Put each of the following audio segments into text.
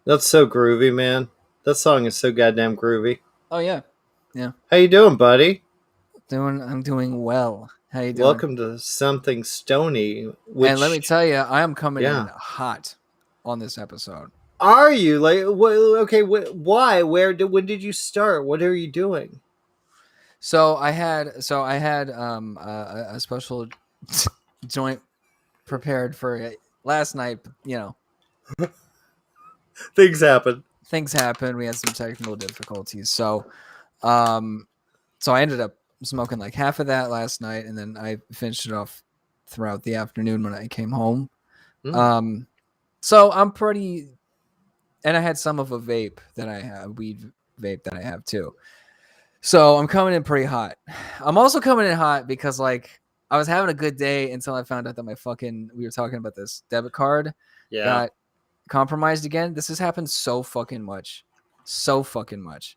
That's so groovy, man. That song is so goddamn groovy. Oh yeah, yeah. How you doing, buddy? I'm doing well. How you doing? Welcome to Something Stony, And let me which, tell you, I am coming in yeah. hot on this episode. Are you? Like, okay, why? When did you start? What are you doing? So I had a special joint prepared for it last night. Things happen. Things happened. We had some technical difficulties. Um, so I ended up smoking like half of that last night, and then I finished it off throughout the afternoon when I came home. Mm. Um, so I'm pretty, and I had some of a vape that I have, weed vape that I have too. So I'm coming in pretty hot. I'm also coming in hot because like I was having a good day until I found out that we were talking about this debit card Yeah. got compromised again. This has happened so fucking much. So fucking much.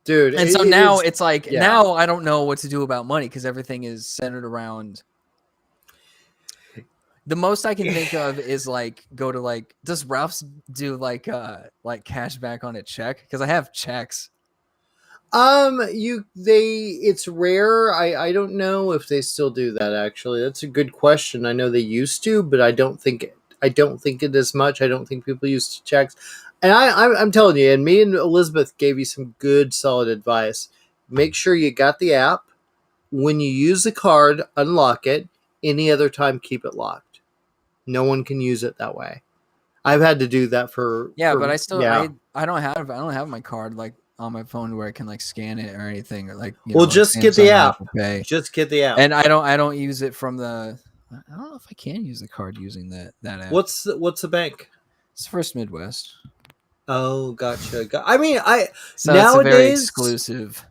Dude. And so now it's like, yeah. now I don't know what to do about money because everything is centered around. The most I can think of is like go to like, does Ralph's do like cash back on a check? Because I have checks. It's rare. I don't know if they still do that actually. That's a good question. I know they used to, but I don't think it as much. I don't think people used to checks. And I'm telling you, and me and Elizabeth gave you some good solid advice. Make sure you got the app. When you use the card, unlock it. Any other time, keep it locked. No one can use it that way. I've had to do that but I still I don't have my card like on my phone where I can like scan it or anything or like just get the app. Just get the app. And I don't use it from the. I don't know if I can use the card using that app. What's the bank? It's First Midwest. Oh, gotcha. I mean, so nowadays it's very exclusive.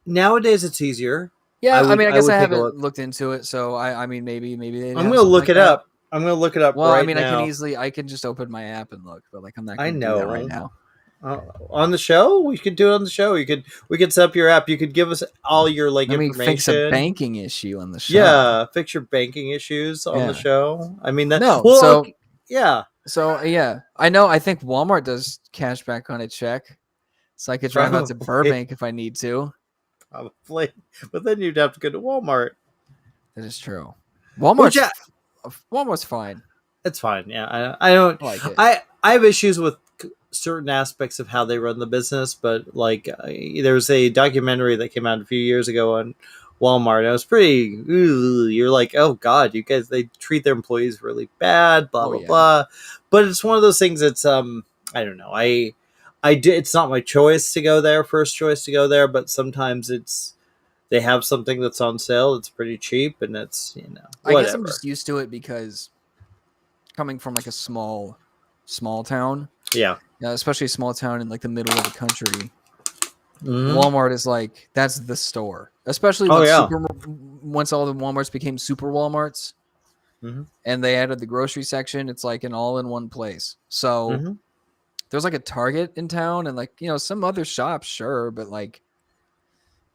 Nowadays it's easier. Yeah, I guess I haven't looked into it, so I mean maybe they. I'm gonna look it up. I'm gonna look it up. Well, right I mean, now. I can just open my app and look, but like I'm not gonna do that right now. On the show, we could do it on the show. We could set up your app. You could give us all your information. Fix a banking issue on the show. Yeah, fix your banking issues on the show. I mean that. No, well, so yeah. So yeah, I know. I think Walmart does cash back on a check, so I could drive out to Burbank if I need to. Probably, but then you'd have to go to Walmart. That is true. Walmart's fine. It's fine. Yeah, I don't like it. I have issues with certain aspects of how they run the business, but like there's a documentary that came out a few years ago on Walmart. It was pretty. You're like, oh god, you guys, they treat their employees really bad. Blah blah blah. But it's one of those things. It's I don't know. It's not my choice to go there. First choice to go there, but sometimes they have something that's on sale. It's pretty cheap, and it's whatever. I guess I'm just used to it because coming from like a small town. Yeah, especially a small town in like the middle of the country. Mm-hmm. Walmart is like that's the store, especially once all the Walmarts became super Walmarts, and they added the grocery section. It's like an all-in-one place. So there's like a Target in town, and like some other shops, sure, but like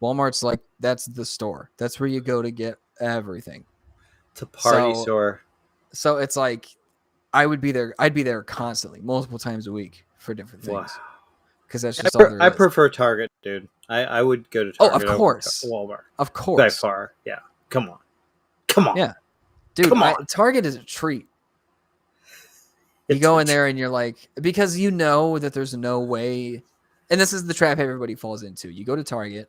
Walmart's like that's the store. That's where you go to get everything. It's a party store. So it's like I'd be there constantly, multiple times a week for different things. Wow. Because that's just I prefer Target, dude. I would go to Target. Oh, of course. Walmart. Of course. By far. Yeah. Come on. Yeah. Dude, Target is a treat. You go in there and you're like, because you know that there's no way, and this is the trap everybody falls into. You go to Target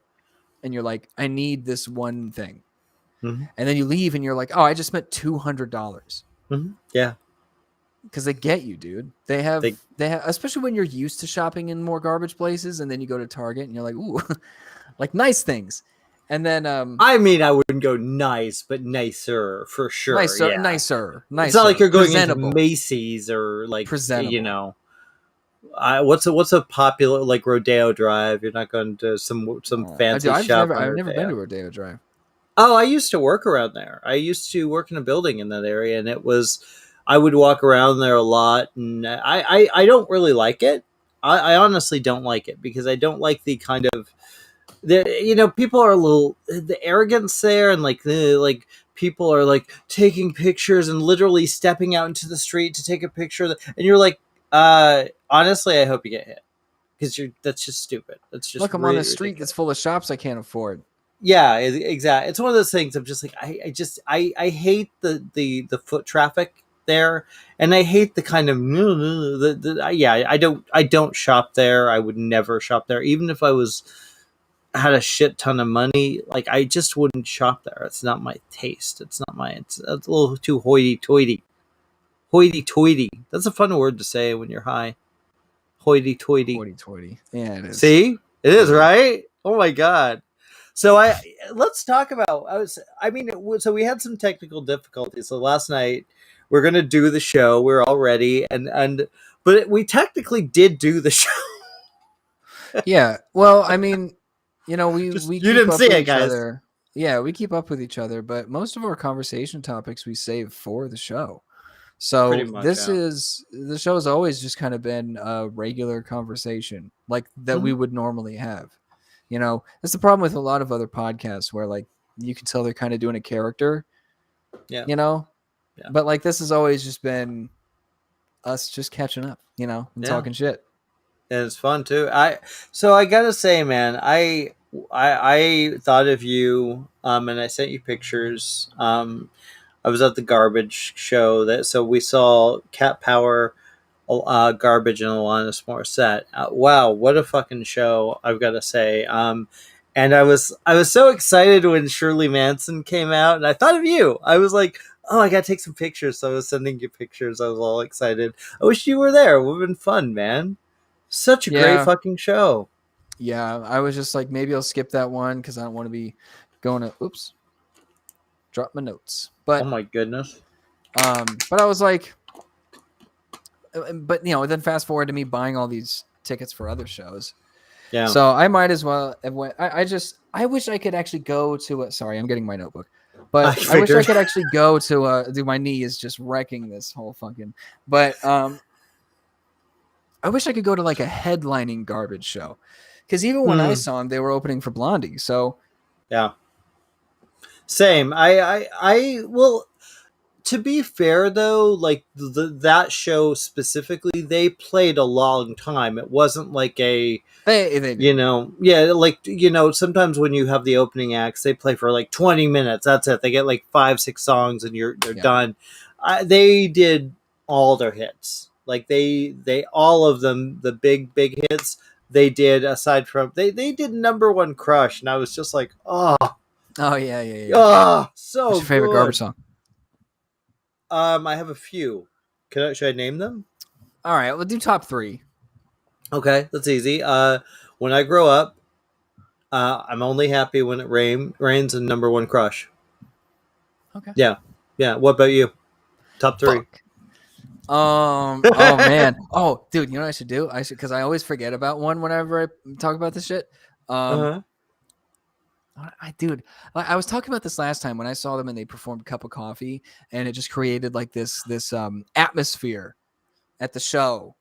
and you're like, I need this one thing. Mm-hmm. And then you leave and you're like, oh, I just spent $200. Mm-hmm. Yeah. Because they get you, dude. They have, especially when you're used to shopping in more garbage places, and then you go to Target and you're like, ooh, like nice things. And then, I mean, I wouldn't go nice, but nicer for sure. Nicer. It's not like you're going into Macy's or like, what's a popular like Rodeo Drive? You're not going to some fancy shop. I've never been to Rodeo Drive. Oh, I used to work around there. I used to work in a building in that area, and I would walk around there a lot, and I don't really like it. I honestly don't like it because I don't like the kind of people are a little the arrogance there, and like people are like taking pictures and literally stepping out into the street to take a picture, and you're like, Honestly, I hope you get hit because that's just stupid. That's just look. I'm on a street ridiculous. that's full of shops I can't afford. Yeah, exactly. It's one of those things. I'm just like, I hate the foot traffic there, and I hate the kind of yeah. I don't shop there. I would never shop there, even if I had a shit ton of money. Like, I just wouldn't shop there. It's not my taste. It's not my. It's a little too hoity-toity. Hoity-toity. That's a fun word to say when you're high. Hoity-toity. Hoity-toity. Yeah, it is. See, it is, right? Oh my god. So let's talk about. So we had some technical difficulties. So last night we're gonna do the show. We're all ready, but we technically did do the show. Yeah. Well, I mean, we You keep didn't up see with it, each guys. other. Yeah, we keep up with each other, but most of our conversation topics we save for the show. So Much, the show has always just kind of been a regular conversation like that we would normally have. That's the problem with a lot of other podcasts where like you can tell they're kind of doing a character. Yeah. Yeah. But like this has always just been us just catching up, and talking shit. And it's fun too. So I gotta say, man, I thought of you, and I sent you pictures. I was at the Garbage show so we saw Cat Power, Garbage, and Alanis Morissette. Wow, what a fucking show! I've got to say. And I was so excited when Shirley Manson came out, and I thought of you. I was like, oh, I gotta take some pictures. So I was sending you pictures. I was all excited. I wish you were there. It would have been fun, man. Such a great fucking show. Yeah, I was just like, maybe I'll skip that one because I don't want to be going to. Oops. Drop my notes. But oh my goodness. But I was like, but then fast forward to me buying all these tickets for other shows. Yeah. So I might as well have went. I wish I could actually go to. Sorry, I'm getting my notebook. But I wish I could actually go to. Dude, my knee is just wrecking this whole fucking. But I wish I could go to like a headlining Garbage show, because even when I saw them, they were opening for Blondie. So yeah. Same. I will. To be fair, though, like that show specifically, they played a long time. It wasn't like they sometimes when you have the opening acts, they play for like 20 minutes. That's it. They get like 5-6 songs and they're done. They did all their hits. Like they all of them, the big hits they did. Aside from they did Number One Crush, and I was just like, oh yeah. Oh, so what's your favorite good. Garbage song? I have a few. Should I name them? All right, we'll do top 3. Okay, that's easy. When I grow up, I'm only happy when it rains and Number One Crush. Okay. Yeah. What about you? Top 3. Oh man. Oh, dude, you know what I should do? Because I always forget about one whenever I talk about this shit. I was talking about this last time when I saw them and they performed Cup of Coffee, and it just created like this atmosphere at the show,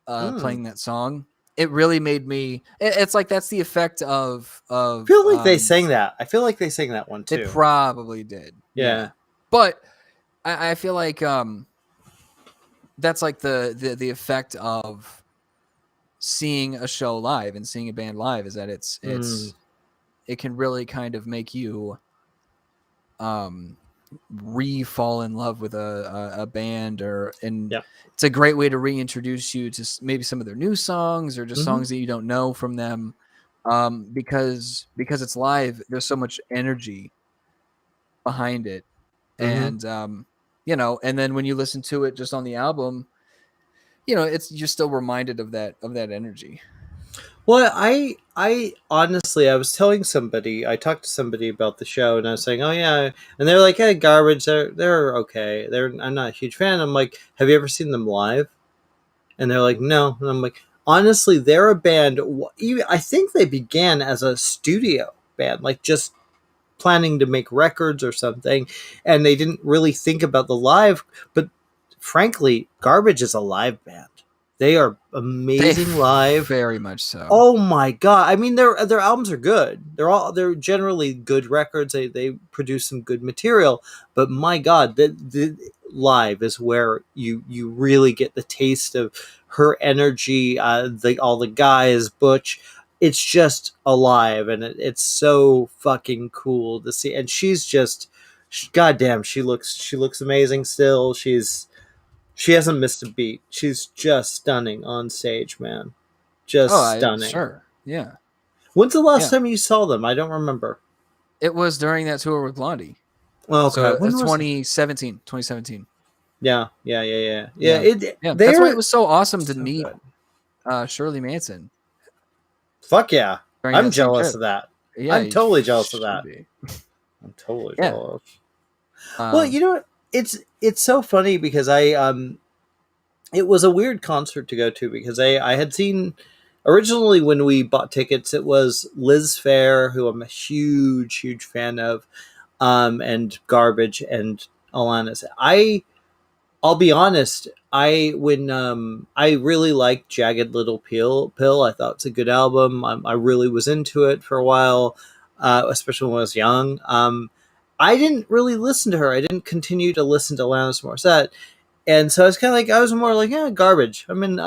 playing that song. It really made me. It's like that's the effect of. I feel like they sang that. I feel like they sang that one too. They probably did. Yeah. But I feel like that's like the effect of seeing a show live and seeing a band live, is that it can really kind of make you re-fall in love with a band, it's a great way to reintroduce you to maybe some of their new songs or just songs that you don't know from them, because it's live. There's so much energy behind it, and and then when you listen to it just on the album, you're still reminded of that energy. Well, I honestly, I was telling somebody, I talked to somebody about the show, and I was saying, oh yeah, and they're like, hey, Garbage, they're okay. I'm not a huge fan. I'm like, have you ever seen them live? And they're like, no. And I'm like, honestly, they're a band. I think they began as a studio band, like just planning to make records or something, and they didn't really think about the live. But frankly, Garbage is a live band. They are amazing live. Very much so. Oh my god! I mean, their albums are good. They're generally good records. They produce some good material. But my god, live is where you really get the taste of her energy. All the guys, Butch, it's just alive, and it's so fucking cool to see. And she's just, goddamn, she looks amazing still. She hasn't missed a beat. She's just stunning on stage, man. Oh, Just stunning. sure. Yeah. When's the last time you saw them? I don't remember. It was during that tour with Blondie. Okay. So when it's was 2017. Yeah. That's why it was so awesome to meet Shirley Manson. Fuck yeah. I'm jealous of that. Yeah, I'm totally jealous of that. I'm totally jealous. Well, you know what? It's so funny because it was a weird concert to go to because I had seen originally when we bought tickets, it was Liz Phair, who I'm a huge fan of, and Garbage and Alanis. I'll be honest. I really liked Jagged Little Pill. I thought it's a good album. I really was into it for a while, especially when I was young. I didn't really listen to her. I didn't continue to listen to Alanis Morissette, and so I was kind of like, I was more like, yeah, Garbage. I'm in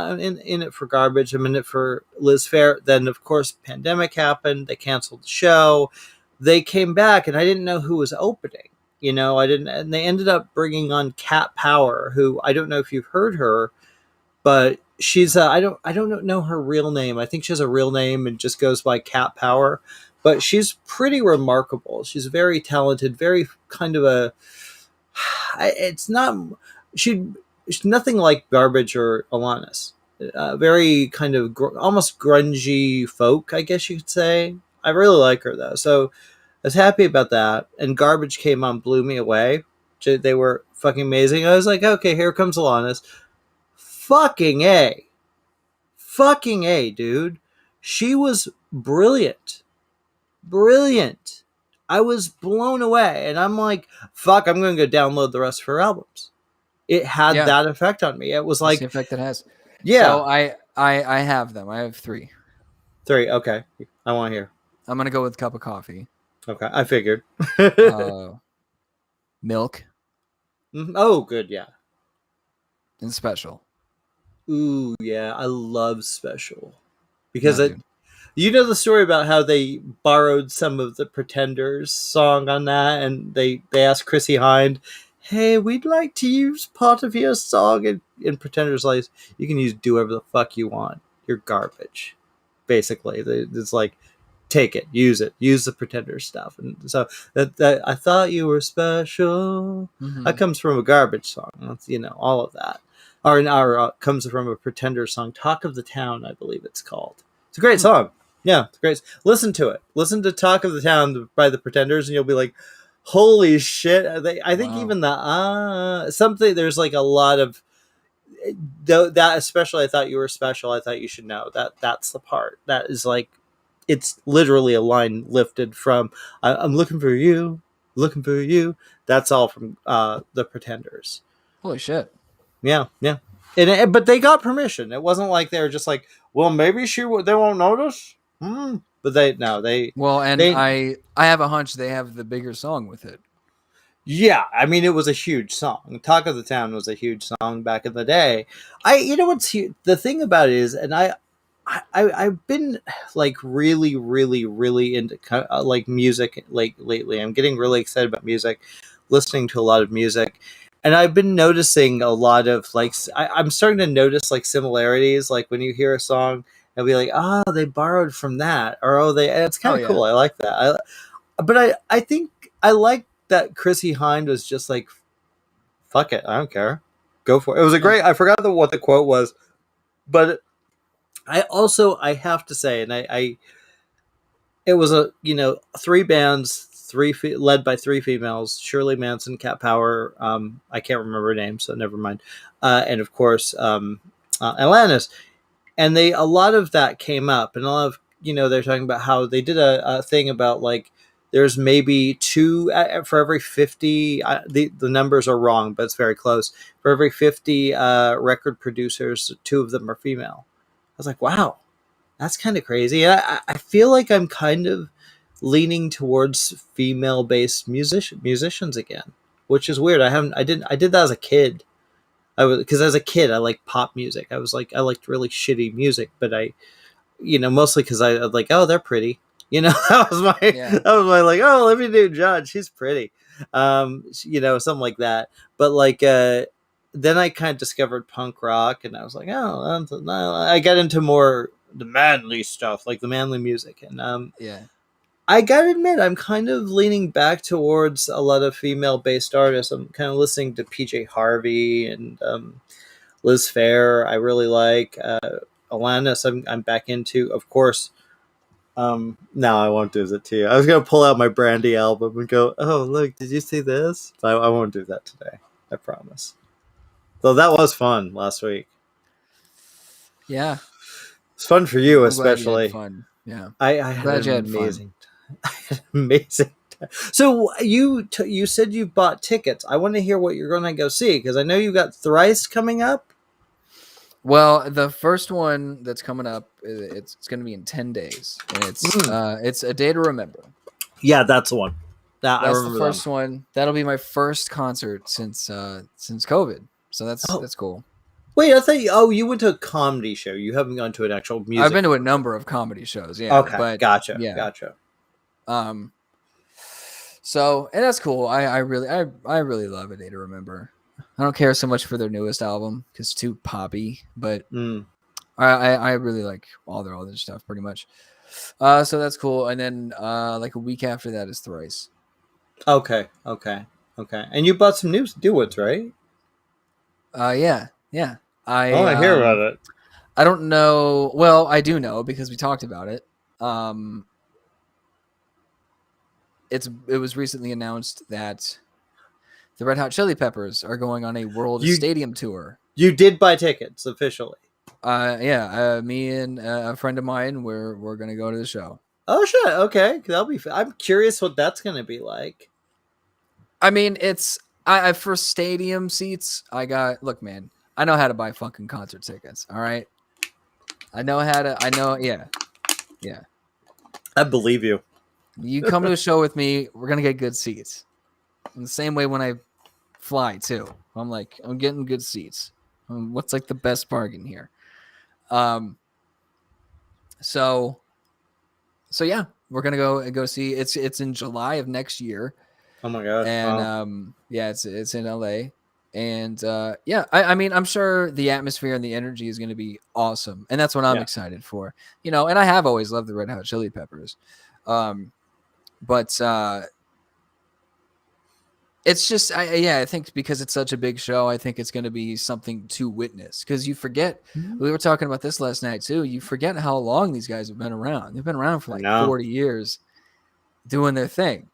it for Garbage. I'm in it for Liz Phair. Then of course, pandemic happened. They canceled the show. They came back, and I didn't know who was opening. I didn't, and they ended up bringing on Cat Power, who I don't know if you've heard her, but she's I don't know her real name. I think she has a real name and just goes by Cat Power, but she's pretty remarkable. She's very talented, very kind of a. It's not she's nothing like Garbage or Alanis. Very kind of almost grungy folk, I guess you could say. I really like her though, so I was happy about that. And Garbage came on, blew me away. They were fucking amazing. I was like, okay, here comes Alanis. Fucking A. Fucking A, dude. She was brilliant. Brilliant. I was blown away. And I'm like, fuck, I'm going to go download the rest of her albums. It had that effect on me. It was like. That's the effect it has. Yeah. So I have them. I have three. Three, okay. I want to hear. I'm going to go with Cup of Coffee. Okay, I figured. Milk. Oh, good, yeah. And Special. Ooh, yeah, I love Special. Because you know the story about how they borrowed some of the Pretenders song on that, and they asked Chrissy Hind, hey, we'd like to use part of your song, and Pretenders like, you can do whatever the fuck you want. You're garbage. Basically. It's like, take it, use the Pretender stuff. And so that I thought you were special. Mm-hmm. That comes from a Garbage song. That's, all of that. Or comes from a Pretender song, Talk of the Town, I believe it's called. It's a great song. Yeah, it's great. Listen to it. Listen to Talk of the Town by the Pretenders, and you'll be like, holy shit. I think even the something, there's like a lot of that, especially I thought you were special. I thought you should know that's the part that is like, it's literally a line lifted from I'm looking for you. That's all from the Pretenders. Holy shit. Yeah. But they got permission. It wasn't like they were just like, well, maybe they won't notice. But I have a hunch they have the bigger song with it. Yeah, I mean, it was a huge song. Talk of the Town was a huge song back in the day. The thing about it is, and I've been like really, really, really into like music lately. I'm getting really excited about music, listening to a lot of music, and I've been noticing a lot of like I'm starting to notice like similarities. Like when you hear a song, and be like, oh, they borrowed from that, or it's kind of cool. I like that. But I think I like that Chrissy Hind was just like, fuck it, I don't care, go for it. It was a great. I forgot what the quote was, but. I have to say, and it was three bands, led by three females: Shirley Manson, Cat Power. I can't remember her name, so never mind. And of course, Alanis. And a lot of that came up, and a lot of they're talking about how they did a thing about like there's maybe two for every 50. The numbers are wrong, but it's very close. For every 50 record producers, 2 of them are female. I was like, wow, that's kind of crazy. I feel like I'm kind of leaning towards female-based musicians again, which is weird. I did that as a kid. Because as a kid I liked pop music. I liked really shitty music, but mostly because I was like, oh, they're pretty. That was my like, oh, Olivia Newton-John, she's pretty. Something like that. But like, then I kind of discovered punk rock, and I was like, oh, I got into more the manly stuff, like the manly music, and I gotta admit, I'm kind of leaning back towards a lot of female-based artists. I'm kind of listening to PJ Harvey and Liz Phair. I really like Alanis. I'm back into, of course. No, I won't do it to you. I was gonna pull out my Brandy album and go, "Oh, look, did you see this?" But I won't do that today. I promise. Though that was fun last week. Yeah, it's fun for you, I'm especially. Glad you had fun. Yeah, I had an amazing, amazing. So you said you bought tickets. I want to hear what you're going to go see, because I know you got Thrice coming up. Well, the first one that's coming up, it's going to be in 10 days, and it's A Day to Remember. Yeah, that's the one. That's the first one. That'll be my first concert since COVID. So that's cool. Wait, I thought you went to a comedy show. You haven't gone to an actual music. I've been to a number of comedy shows. Yeah. Okay. But gotcha. Yeah. Gotcha. So, and that's cool. I really love A Day to Remember. I don't care so much for their newest album because it's too poppy, but I really like all their stuff pretty much. So that's cool. And then like a week after that is Thrice. Okay. And you bought some new ones, right? Yeah. I hear about it. I don't know. Well, I do know because we talked about it. It was recently announced that the Red Hot Chili Peppers are going on a world stadium tour. You did buy tickets officially? Me and a friend of mine, we're gonna go to the show. Oh shit! Okay, that'll be. I'm curious what that's gonna be like. I mean, I for stadium seats. Look, man. I know how to buy fucking concert tickets. All right, yeah. I believe you. You come to a show with me, we're gonna get good seats. In the same way when I fly too, I'm getting good seats. What's like the best bargain here? So yeah, we're gonna go see. It's in July of next year. Oh my god! And it's in LA, and I mean, I'm sure the atmosphere and the energy is gonna be awesome, and that's what I'm excited for. And I have always loved the Red Hot Chili Peppers, but it's just, I think because it's such a big show, I think it's going to be something to witness. Because you forget, we were talking about this last night too. You forget how long these guys have been around. They've been around for like 40 years doing their thing.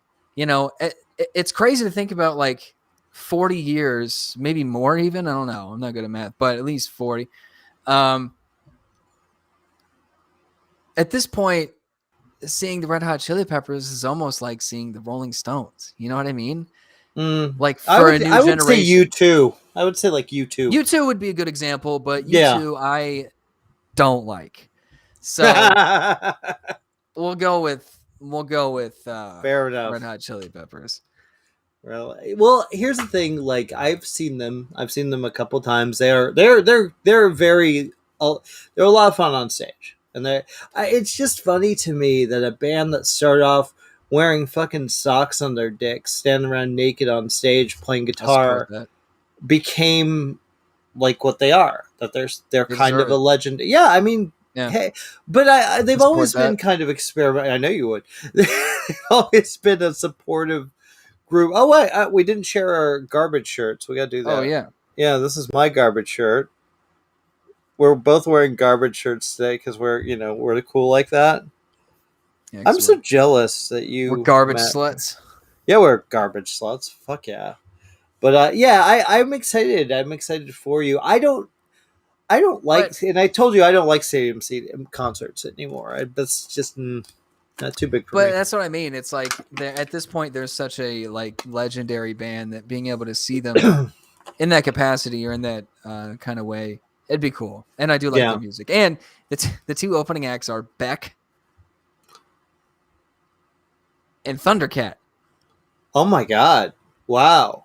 It's crazy to think about, like 40 years, maybe more even. I don't know. I'm not good at math, but at least 40. At this point, seeing the Red Hot Chili Peppers is almost like seeing the Rolling Stones. You know what I mean? Like for a new generation. I would say U2. I would say like U2. U2 would be a good example, but U2 I don't like. So we'll go with fair enough. Red Hot Chili Peppers. Really? Well, here's the thing. Like I've seen them a couple times. They're very they're a lot of fun on stage, and it's just funny to me that a band that started off wearing fucking socks on their dicks, standing around naked on stage playing guitar, became like what they are. That they're kind of a legend. Yeah, I mean, hey, but they've always been kind of experimental. I know you would. They've always been a supportive group. Oh wait, we didn't share our garbage shirts. We got to do that. Oh yeah, yeah. This is my garbage shirt. We're both wearing garbage shirts today because we're cool like that. Yeah, I'm so jealous that we're garbage sluts. Yeah, we're garbage sluts. Fuck yeah. But I'm excited. I'm excited for you. I don't like, and I told you I don't like stadium seat concerts anymore. That's just not too big for me. But that's what I mean. It's like at this point, there's such a like legendary band that being able to see them in that capacity or in that kind of way, it'd be cool. And I do like the music. And the two opening acts are Beck and Thundercat. Oh my god! Wow.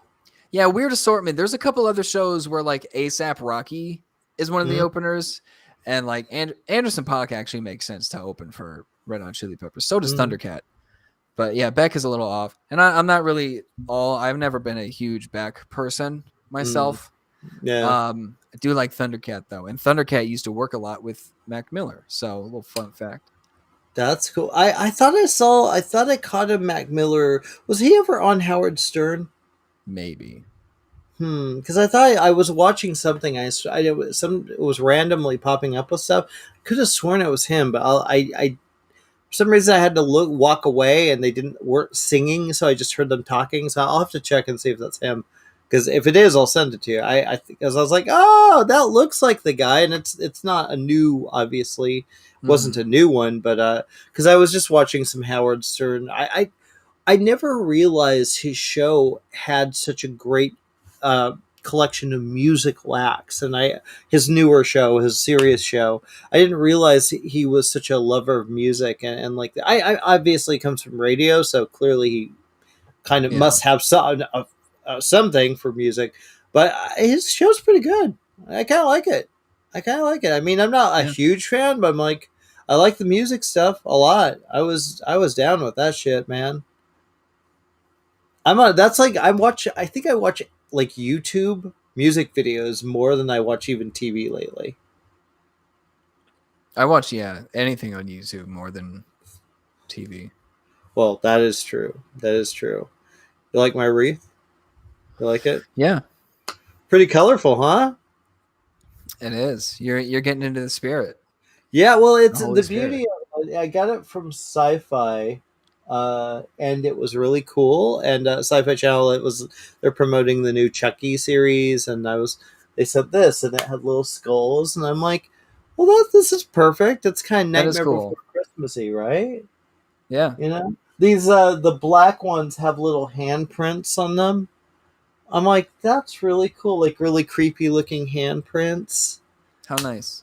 Yeah, weird assortment. There's a couple other shows where like ASAP Rocky is one of the openers, and like Anderson .Paak actually makes sense to open for Red Hot Chili Peppers. So does Thundercat. But yeah, Beck is a little off, and I'm not really I've never been a huge Beck person myself. Yeah. I do like Thundercat though, and Thundercat used to work a lot with Mac Miller. So a little fun fact. That's cool. I thought I caught a Mac Miller. Was he ever on Howard Stern? Maybe. Because I thought I was watching something. It was randomly popping up with stuff. Could have sworn it was him, but for some reason I had to walk away, and they weren't singing, so I just heard them talking. So I'll have to check and see if that's him. Because if it is, I'll send it to you. Because I was like, oh, that looks like the guy, and it's not a new, obviously, wasn't a new one, but because I was just watching some Howard Stern. I never realized his show had such a great collection of musical acts, and his newer show, his serious show, I didn't realize he was such a lover of music, and like I obviously comes from radio, so clearly he kind of must have something for music, but his show's pretty good. I kind of like it. I mean, I'm not a huge fan, but I'm like, I like the music stuff a lot. I was down with that shit, man. That's like I think I watch like YouTube music videos more than I watch even TV lately. I watch anything on YouTube more than TV. Well, that is true. That is true. You like my wreath? You like it? Yeah. Pretty colorful, huh? It is. You're getting into the spirit. Yeah, well, it's the beauty of it. I got it from Sci-Fi, and it was really cool. And Sci-Fi Channel, they're promoting the new Chucky series, and they said this, and it had little skulls, and I'm like, well, this is perfect. It's kind of Nightmare Before Christmassy, right? Yeah. You know, these the black ones have little handprints on them. I'm like, that's really cool, like really creepy looking handprints. How nice.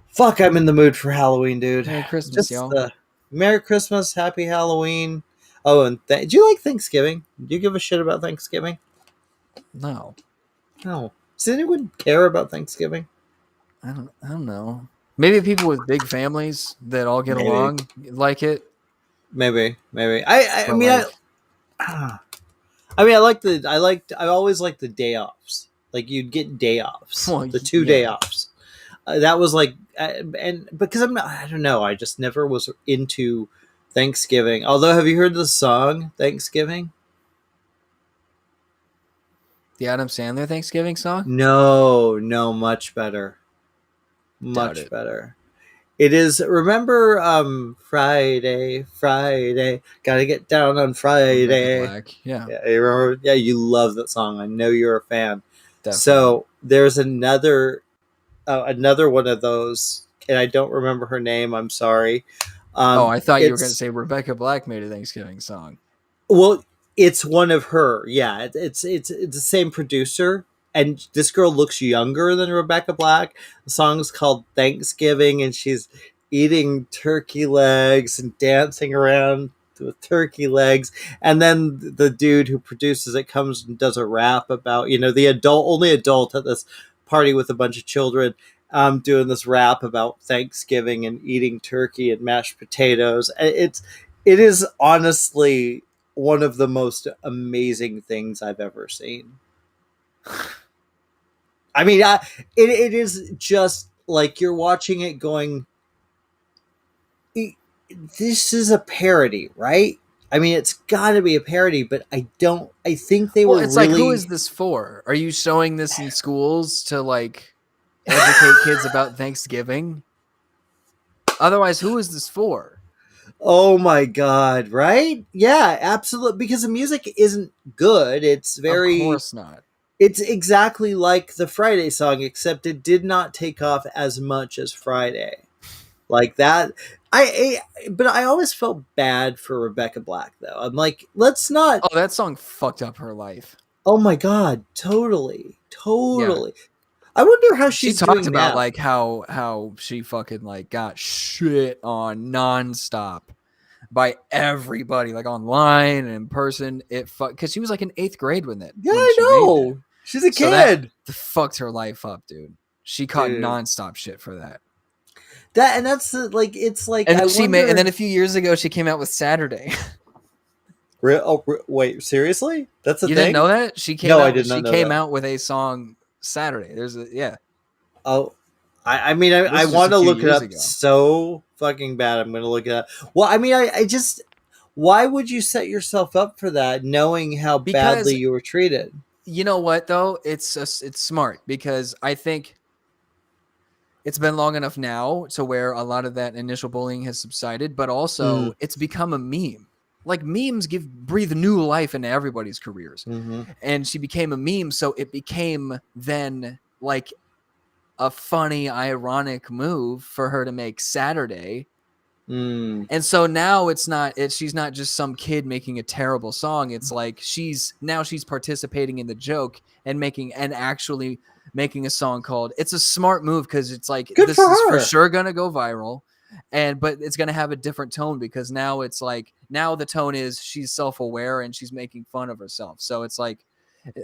Fuck, I'm in the mood for Halloween, dude. Merry Christmas, y'all. Merry Christmas, Happy Halloween. Oh, and do you like Thanksgiving? Do you give a shit about Thanksgiving? No. No. Does anyone care about Thanksgiving? I don't know. Maybe people with big families that all get along like it. Maybe. I mean, I always liked the day offs. Like you'd get day offs, the 2 day offs. That was like, and because I don't know, I just never was into Thanksgiving. Although, have you heard the song Thanksgiving? The Adam Sandler Thanksgiving song? No, much better. Much better. It is, remember Friday, gotta get down on Friday. Yeah. You remember? Yeah, you love that song. I know you're a fan. Definitely. So there's another one of those, and I don't remember her name. I'm sorry. I thought you were going to say Rebecca Black made a Thanksgiving song. Well, it's one of her. Yeah, it's the same producer, and this girl looks younger than Rebecca Black. The song is called Thanksgiving, and she's eating turkey legs and dancing around with turkey legs. And then the dude who produces it comes and does a rap about, the only adult at this party with a bunch of children, doing this rap about Thanksgiving and eating turkey and mashed potatoes. It is honestly one of the most amazing things I've ever seen. I mean, it is just like you're watching it going, this is a parody, right? I mean, it's got to be a parody, but I think they were. It's really... like, who is this for? Are you showing this in schools to like educate kids about Thanksgiving? Otherwise, who is this for? Oh my god! Right? Yeah, absolutely. Because the music isn't good. It's very. Of course not. It's exactly like the Friday song, except it did not take off as much as Friday. Like that. But I always felt bad for Rebecca Black, though. I'm like, let's not. Oh, that song fucked up her life. Oh my god, totally. Yeah. I wonder how she talked about now. Like how she fucking like got shit on nonstop by everybody, like online and in person. Because she was like in 8th grade when Yeah, when I she made that. know. She's a So that kid. fucked her life up, dude. She caught Dude. nonstop shit for that. That's like, it's like, And I then wonder. and then a few years ago, she came out with Saturday. Wait, seriously? That's a You didn't thing? know that? She came No, I out. did She not know came that. out with a song Saturday. Yeah. Oh, I mean, I This is just want a to few look it years up ago. so fucking bad. I'm going to look it up. Well, I mean, I just, why would you set yourself up for that, knowing how badly Because you were treated? you know what though, it's smart because I think it's been long enough now to where a lot of that initial bullying has subsided, but Mm, also it's become a meme. Like memes breathe new life into everybody's careers. mm-hmm. And she became a meme, so it became then like a funny, ironic move for her to make Saturday. Mm. And so now she's not just some kid making a terrible song. It's like she's participating in the joke and actually making a song called. It's a smart move because it's like Good this for is for her. sure gonna go viral, but it's gonna have a different tone because now it's like now the tone is she's self-aware and she's making fun of herself. So it's like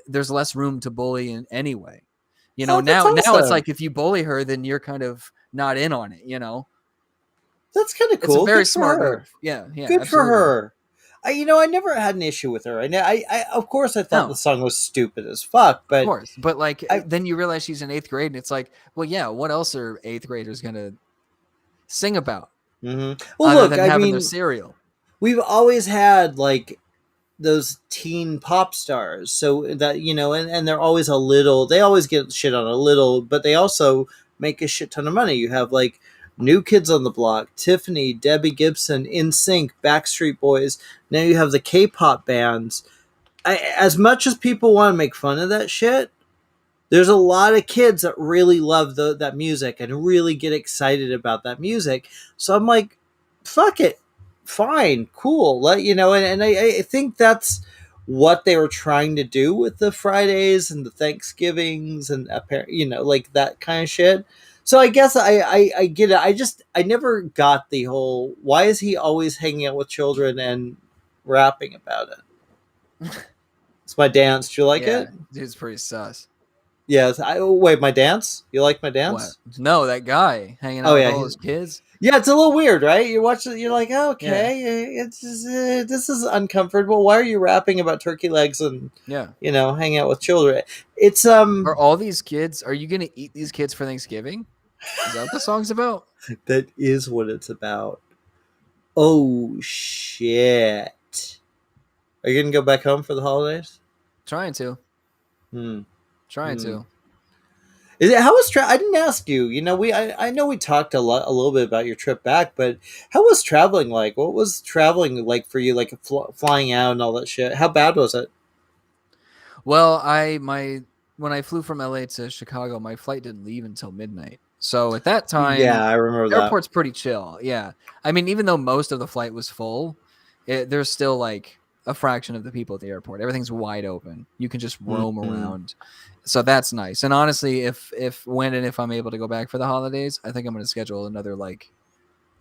there's less room to bully in anyway. Oh, that's Now it's awesome. like if you bully her, then you're kind of not in on it. That's kind of It's a cool. very Good for smart her. move. Yeah, Good for absolutely. her. I never had an issue with her. Of course, I thought the No, song was stupid as fuck, of but course. But like I. then you realize she's in 8th grade and it's like, well, yeah, what else are 8th graders gonna sing about Well, other look, than I having their mean, cereal? we've always had like those teen pop stars, so that and they're always a little. They always get shit on a little, but they also make a shit ton of money. You have like New Kids on the Block, Tiffany, Debbie Gibson, NSYNC, Backstreet Boys. Now you have the K-pop bands. As much as people want to make fun of that shit, there's a lot of kids that really love that music and really get excited about that music. So I'm like, fuck it, fine, cool. And I think that's what they were trying to do with the Fridays and the Thanksgivings and like that kind of shit. So I guess I get it. I never got the whole why is he always hanging out with children and rapping about it. It's my dance. Do you like Yeah, it? dude's pretty sus. Yes. Wait, my dance? You like my What? dance? No, that guy hanging Oh out with yeah, all his kids. yeah. It's a little weird, right? You watch it, you're like, oh, Yeah, okay, it's just, this is uncomfortable. Why are you rapping about turkey legs and yeah. hanging out with children? It's Are all these kids? Are you gonna eat these kids for Thanksgiving? Is that what the song's about? that is what it's about. Oh shit! Are you gonna go back home for the holidays? Trying to, Hmm. trying Hmm. to. Is it how was I didn't ask you. I know we talked a little bit about your trip back, but how was traveling like? What was traveling like for you? Like flying out and all that shit. How bad was it? Well, when I flew from LA to Chicago, my flight didn't leave until midnight. So at that Yeah, time, I remember that. airport's pretty chill. Yeah. I mean, even though most of the flight was full, there's still like a fraction of the people at the airport. Everything's wide open. You can just roam Mm-hmm. around. So that's nice. And honestly, if I'm able to go back for the holidays, I think I'm going to schedule another like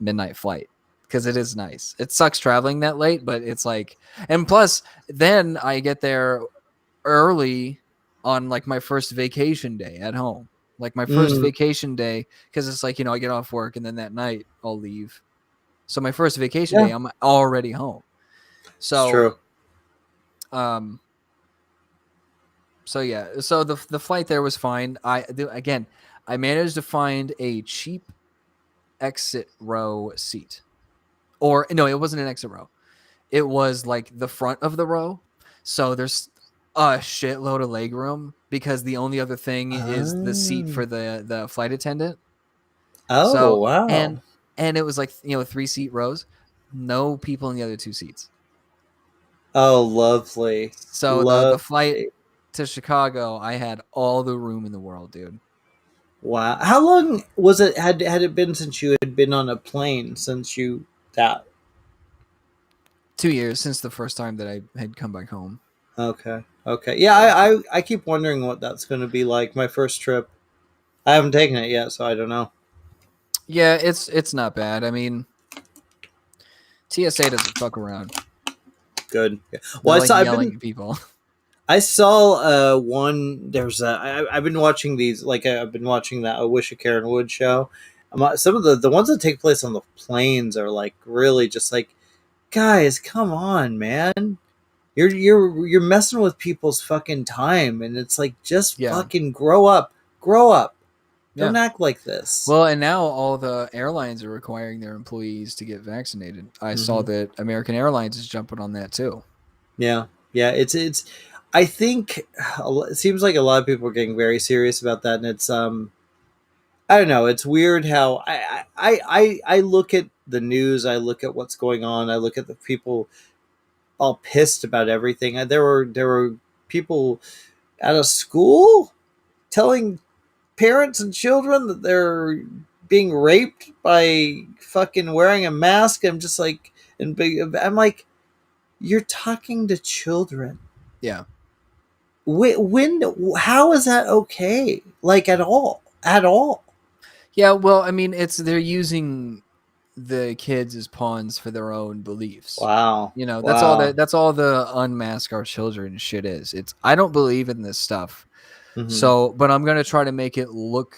midnight flight because it is nice. It sucks traveling that late, but it's like, and plus then I get there early on like my first vacation day at home. Like my first Mm, vacation day, because it's like, I get off work and then that night I'll leave. So my first vacation yeah, day, I'm already home. it's So, true. um, so yeah, so the flight there was fine. Again, I managed to find a cheap exit row seat, or no, it wasn't an exit row. It was like the front of the row. So there's a shitload of leg room because the only other thing is the seat Oh, for the flight attendant. oh So wow. and it was like 3-seat rows, no people in the other 2 seats. Oh, lovely, So the flight lovely. to Chicago, I had all the room in the world, dude. Wow. How long was it? Had it been since you had been on a plane since you that? 2 years since the first time that I had come back home. Okay. Okay. Yeah, Yeah. I keep wondering what that's going to be like. My first trip. I haven't taken it yet, so I don't know. Yeah, it's not bad. I mean, TSA doesn't fuck around. Good. Well, I've been at people. I saw one. I've been watching these. Like I've been watching that I Wish a Karen Wood show. Some of the ones that take place on the planes are like really just like, guys, come on, man. You're messing with people's fucking time, and it's like just fucking grow up. Don't act like this. Well, and now all the airlines are requiring their employees to get vaccinated. I saw that American Airlines is jumping on that too. Yeah. It's. I think it seems like a lot of people are getting very serious about that, and it's I don't know. It's weird how I look at the news. I look at what's going on. I look at the people all pissed about everything. There were people at a school telling parents and children that they're being raped by fucking wearing a mask. I'm just like, I'm like, you're talking to children. Yeah. How is that okay? Like at all? Yeah, well, I mean, they're using the kids as pawns for their own beliefs. Wow. That's all the unmask our children shit is. I don't believe in this stuff. So, but I'm going to try to make it look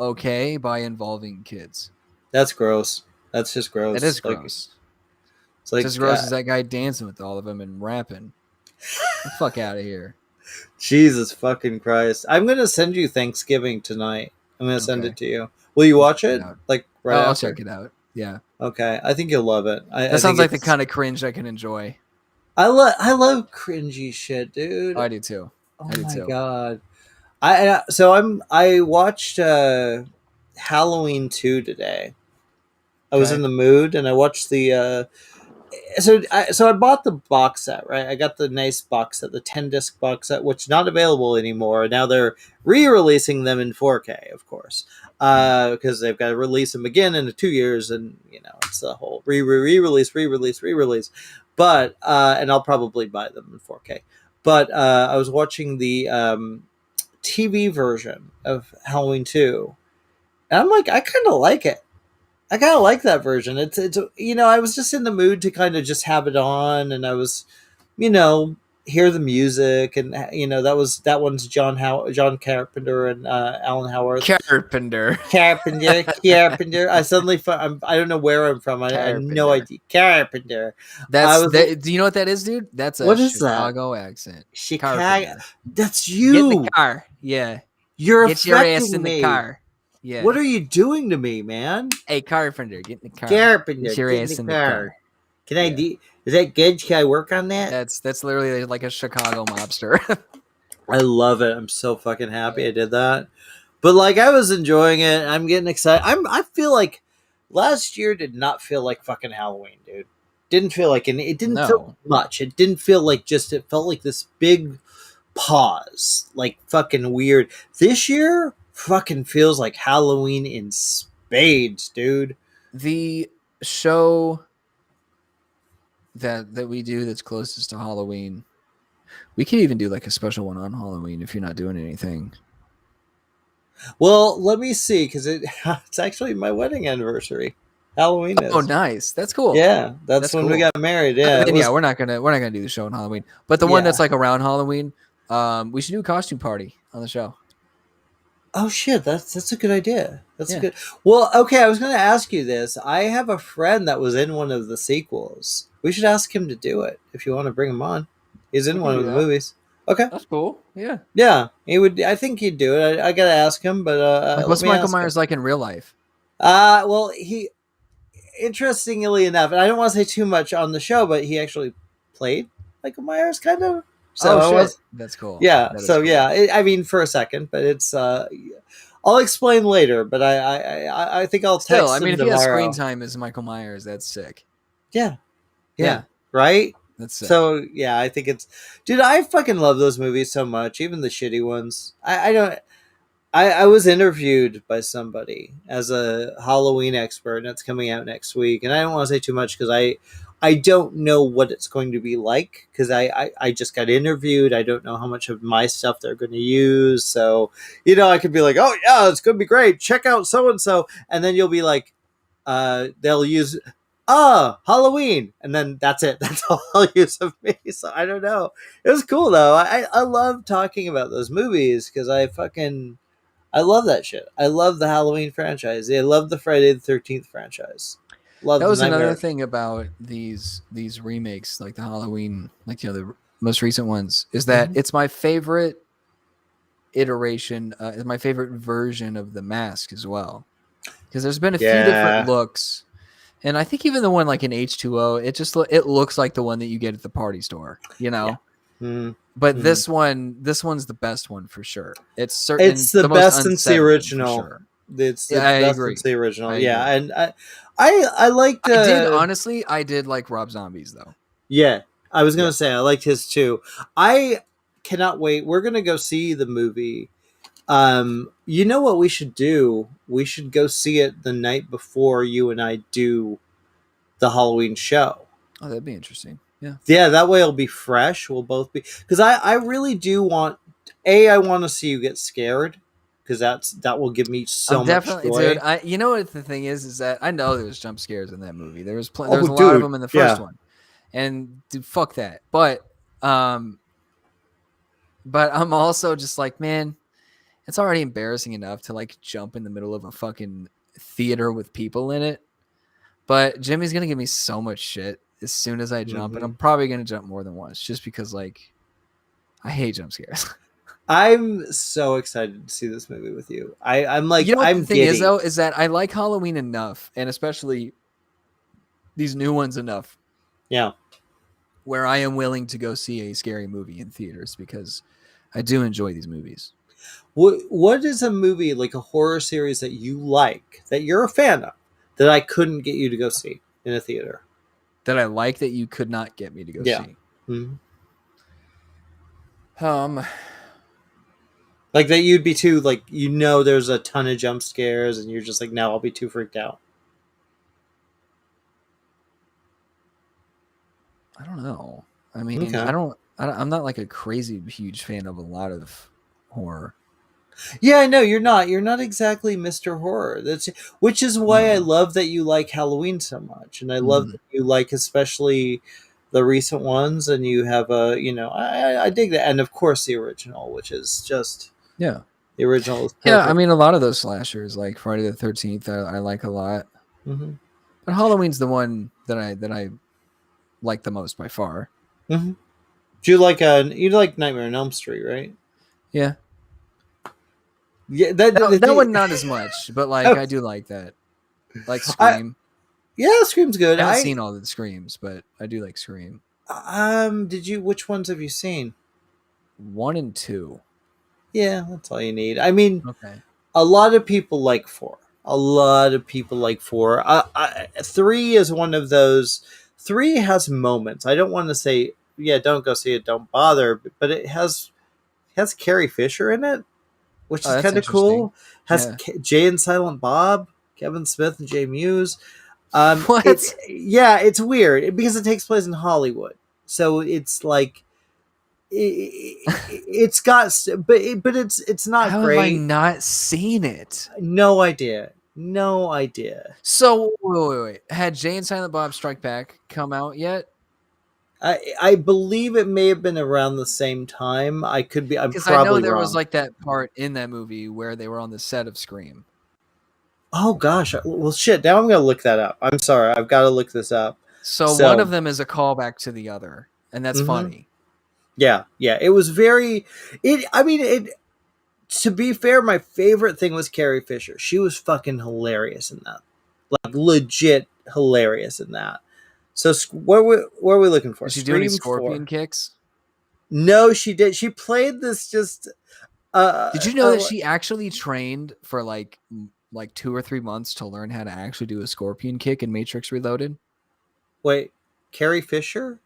okay by involving kids. That's gross. That's just gross. It is gross. It's like as gross as that guy dancing with all of them and rapping. Get the fuck out of here. Jesus fucking Christ. I'm going to send you Thanksgiving tonight. I'm going to send it to you. Will you watch it? Like right after? I'll check it out. Yeah. Okay. I think you'll love it. That sounds like the kind of cringe I can enjoy. I love cringy shit, dude. I do too. Oh my God. I watched Halloween 2 today. I was in the mood, and I watched the so I bought the box set, right? I got the nice box set, the 10-disc box set, which is not available anymore. Now they're re-releasing them in 4K, of course, because they've got to release them again in 2 years, and it's the whole re-release. But and I'll probably buy them in 4K. But I was watching the TV version of Halloween 2, and I'm like, I kind of like it. I kind of like that version. It's I was just in the mood to kind of just have it on, and I was, hear the music, and that one's John Carpenter and Alan Howarth. Carpenter. I suddenly I don't know where I'm from. I have no idea. Carpenter. Do you know what that is, dude? That's a Chicago accent. Chicago. Carpenter. That's you. Get in the car. Yeah. Get your ass in the car. Yeah. What are you doing to me, man? Hey, Carpenter, get in the car. Carpenter, get your ass in the car. Can I do? Is that good? Can I work on that? That's literally like a Chicago mobster. I love it. I'm so fucking happy I did that. But like, I was enjoying it. I'm getting excited. I feel like last year did not feel like fucking Halloween, dude. Didn't feel like it didn't feel much. It didn't feel like it felt like this big pause, like fucking weird. This year fucking feels like Halloween in spades, dude. The show that we do that's closest to Halloween, we could even do like a special one on Halloween if you're not doing anything. Well, let me see, because it's actually my wedding anniversary. Halloween is. Oh, nice. That's cool. Yeah, that's when we got married. Yeah, we're not gonna do the show on Halloween, but the one that's like around Halloween, we should do a costume party on the show. Oh shit, that's a good idea. That's a good. Well, okay, I was going to ask you this. I have a friend that was in one of the sequels. We should ask him to do it if you want to bring him on. He's in one of the movies. Okay, that's cool. Yeah, yeah, he would. I think he'd do it. I got to ask him, but what's Michael Myers like in real life? Well, interestingly enough, and I don't want to say too much on the show, but he actually played Michael Myers, kind of. So that's cool. Yeah. So cool. I mean, for a second, but it's. I'll explain later, but I think I'll text him tomorrow. I mean, if he has screen time as Michael Myers, that's sick. Yeah. Right. That's sick. So yeah, I think it's. Dude, I fucking love those movies so much, even the shitty ones. I don't. I was interviewed by somebody as a Halloween expert, and it's coming out next week. And I don't want to say too much because I don't know what it's going to be like because I just got interviewed. I don't know how much of my stuff they're going to use. So, I could be like, oh, yeah, it's going to be great. Check out so-and-so. And then you'll be like, they'll use Halloween, and then that's it. That's all I'll use of me. So I don't know. It was cool though. I love talking about those movies because I love that shit. I love the Halloween franchise. I love the Friday the 13th franchise. Love That the was another Nightmare. thing about these remakes, like the Halloween, like the most recent ones, is that it's my favorite iteration, is my favorite version of the mask as well. Because there's been a few different looks, and I think even the one like in H2O, it looks like the one that you get at the party store, you know. Yeah. But this one's the best one for sure. It's certain It's the most best since the unsettling for original. sure. It's Yeah, I the best agree. since the original. I Yeah, agree. and I liked. I did like Rob Zombie's though. Yeah, I was gonna say I liked his too. I cannot wait. We're gonna go see the movie. You know what we should do? We should go see it the night before you and I do the Halloween show. Oh, that'd be interesting. Yeah. Yeah, that way it'll be fresh. We'll both be because I really do want I want to see you get scared because that will give me so I'm much definitely, joy. dude. You know what the thing is that I know there's jump scares in that movie. There was Oh, a lot of dude, them in the first yeah. one, and dude, fuck that. Um, but I'm also just like, man, it's already embarrassing enough to like jump in the middle of a fucking theater with people in it. But Jimmy's gonna give me so much shit as soon as I jump, and I'm probably gonna jump more than once just because like I hate jump scares. I'm so excited to see this movie with you. I'm like, you know what I'm the thing giddy. is though, is that I like Halloween enough, and especially these new ones enough. Yeah. Where I am willing to go see a scary movie in theaters because I do enjoy these movies. What is a movie like a horror series that you like that you're a fan of that I couldn't get you to go see in a theater? That I like that you could not get me to go see. Mm-hmm. Like that you'd be too like there's a ton of jump scares and you're just like no, I'll be too freaked out. I don't know. I mean, I'm not like a crazy huge fan of a lot of horror. Yeah, I know you're not. You're not exactly Mr. Horror. Which is why I love that you like Halloween so much, and I love that you like especially the recent ones, and you have I dig that, and of course the original, which is just the original is perfect. Yeah, I mean a lot of those slashers like Friday the 13th, I like a lot, but Halloween's the one that I like the most by far. Do you like Nightmare on Elm Street, right? Yeah. Yeah, that one not as much, but like I do like that. Like Scream. Scream's good. I haven't seen all the Screams, but I do like Scream. Which ones have you seen? 1 and 2. Yeah, that's all you need. I mean, okay. A lot of people like 4. A lot of people like 4. 3 is one of those. 3 has moments. I don't want to say, don't go see it, don't bother, but it has Carrie Fisher in it, which is kind of cool. Has Jay and Silent Bob, Kevin Smith and Jay Muse. What? It's weird because it takes place in Hollywood, so it's like it's got, but it's not How great. have I not seen it? No idea. So wait. Had Jay and Silent Bob Strike Back come out yet? I believe it may have been around the same time. I could be. I'm probably I know there wrong. was like that part in that movie where they were on the set of Scream. Oh gosh! Well, shit. Now I'm gonna look that up. I'm sorry. I've got to look this up. So one of them is a callback to the other, and that's funny. Yeah. It was very. To be fair, my favorite thing was Carrie Fisher. She was fucking hilarious in that. Like legit hilarious in that. So what are we looking for? Did she do any scorpion kicks? No, she did. She played this just. Did you know that she actually trained for like 2 or 3 months to learn how to actually do a scorpion kick in Matrix Reloaded? Wait, Carrie Fisher?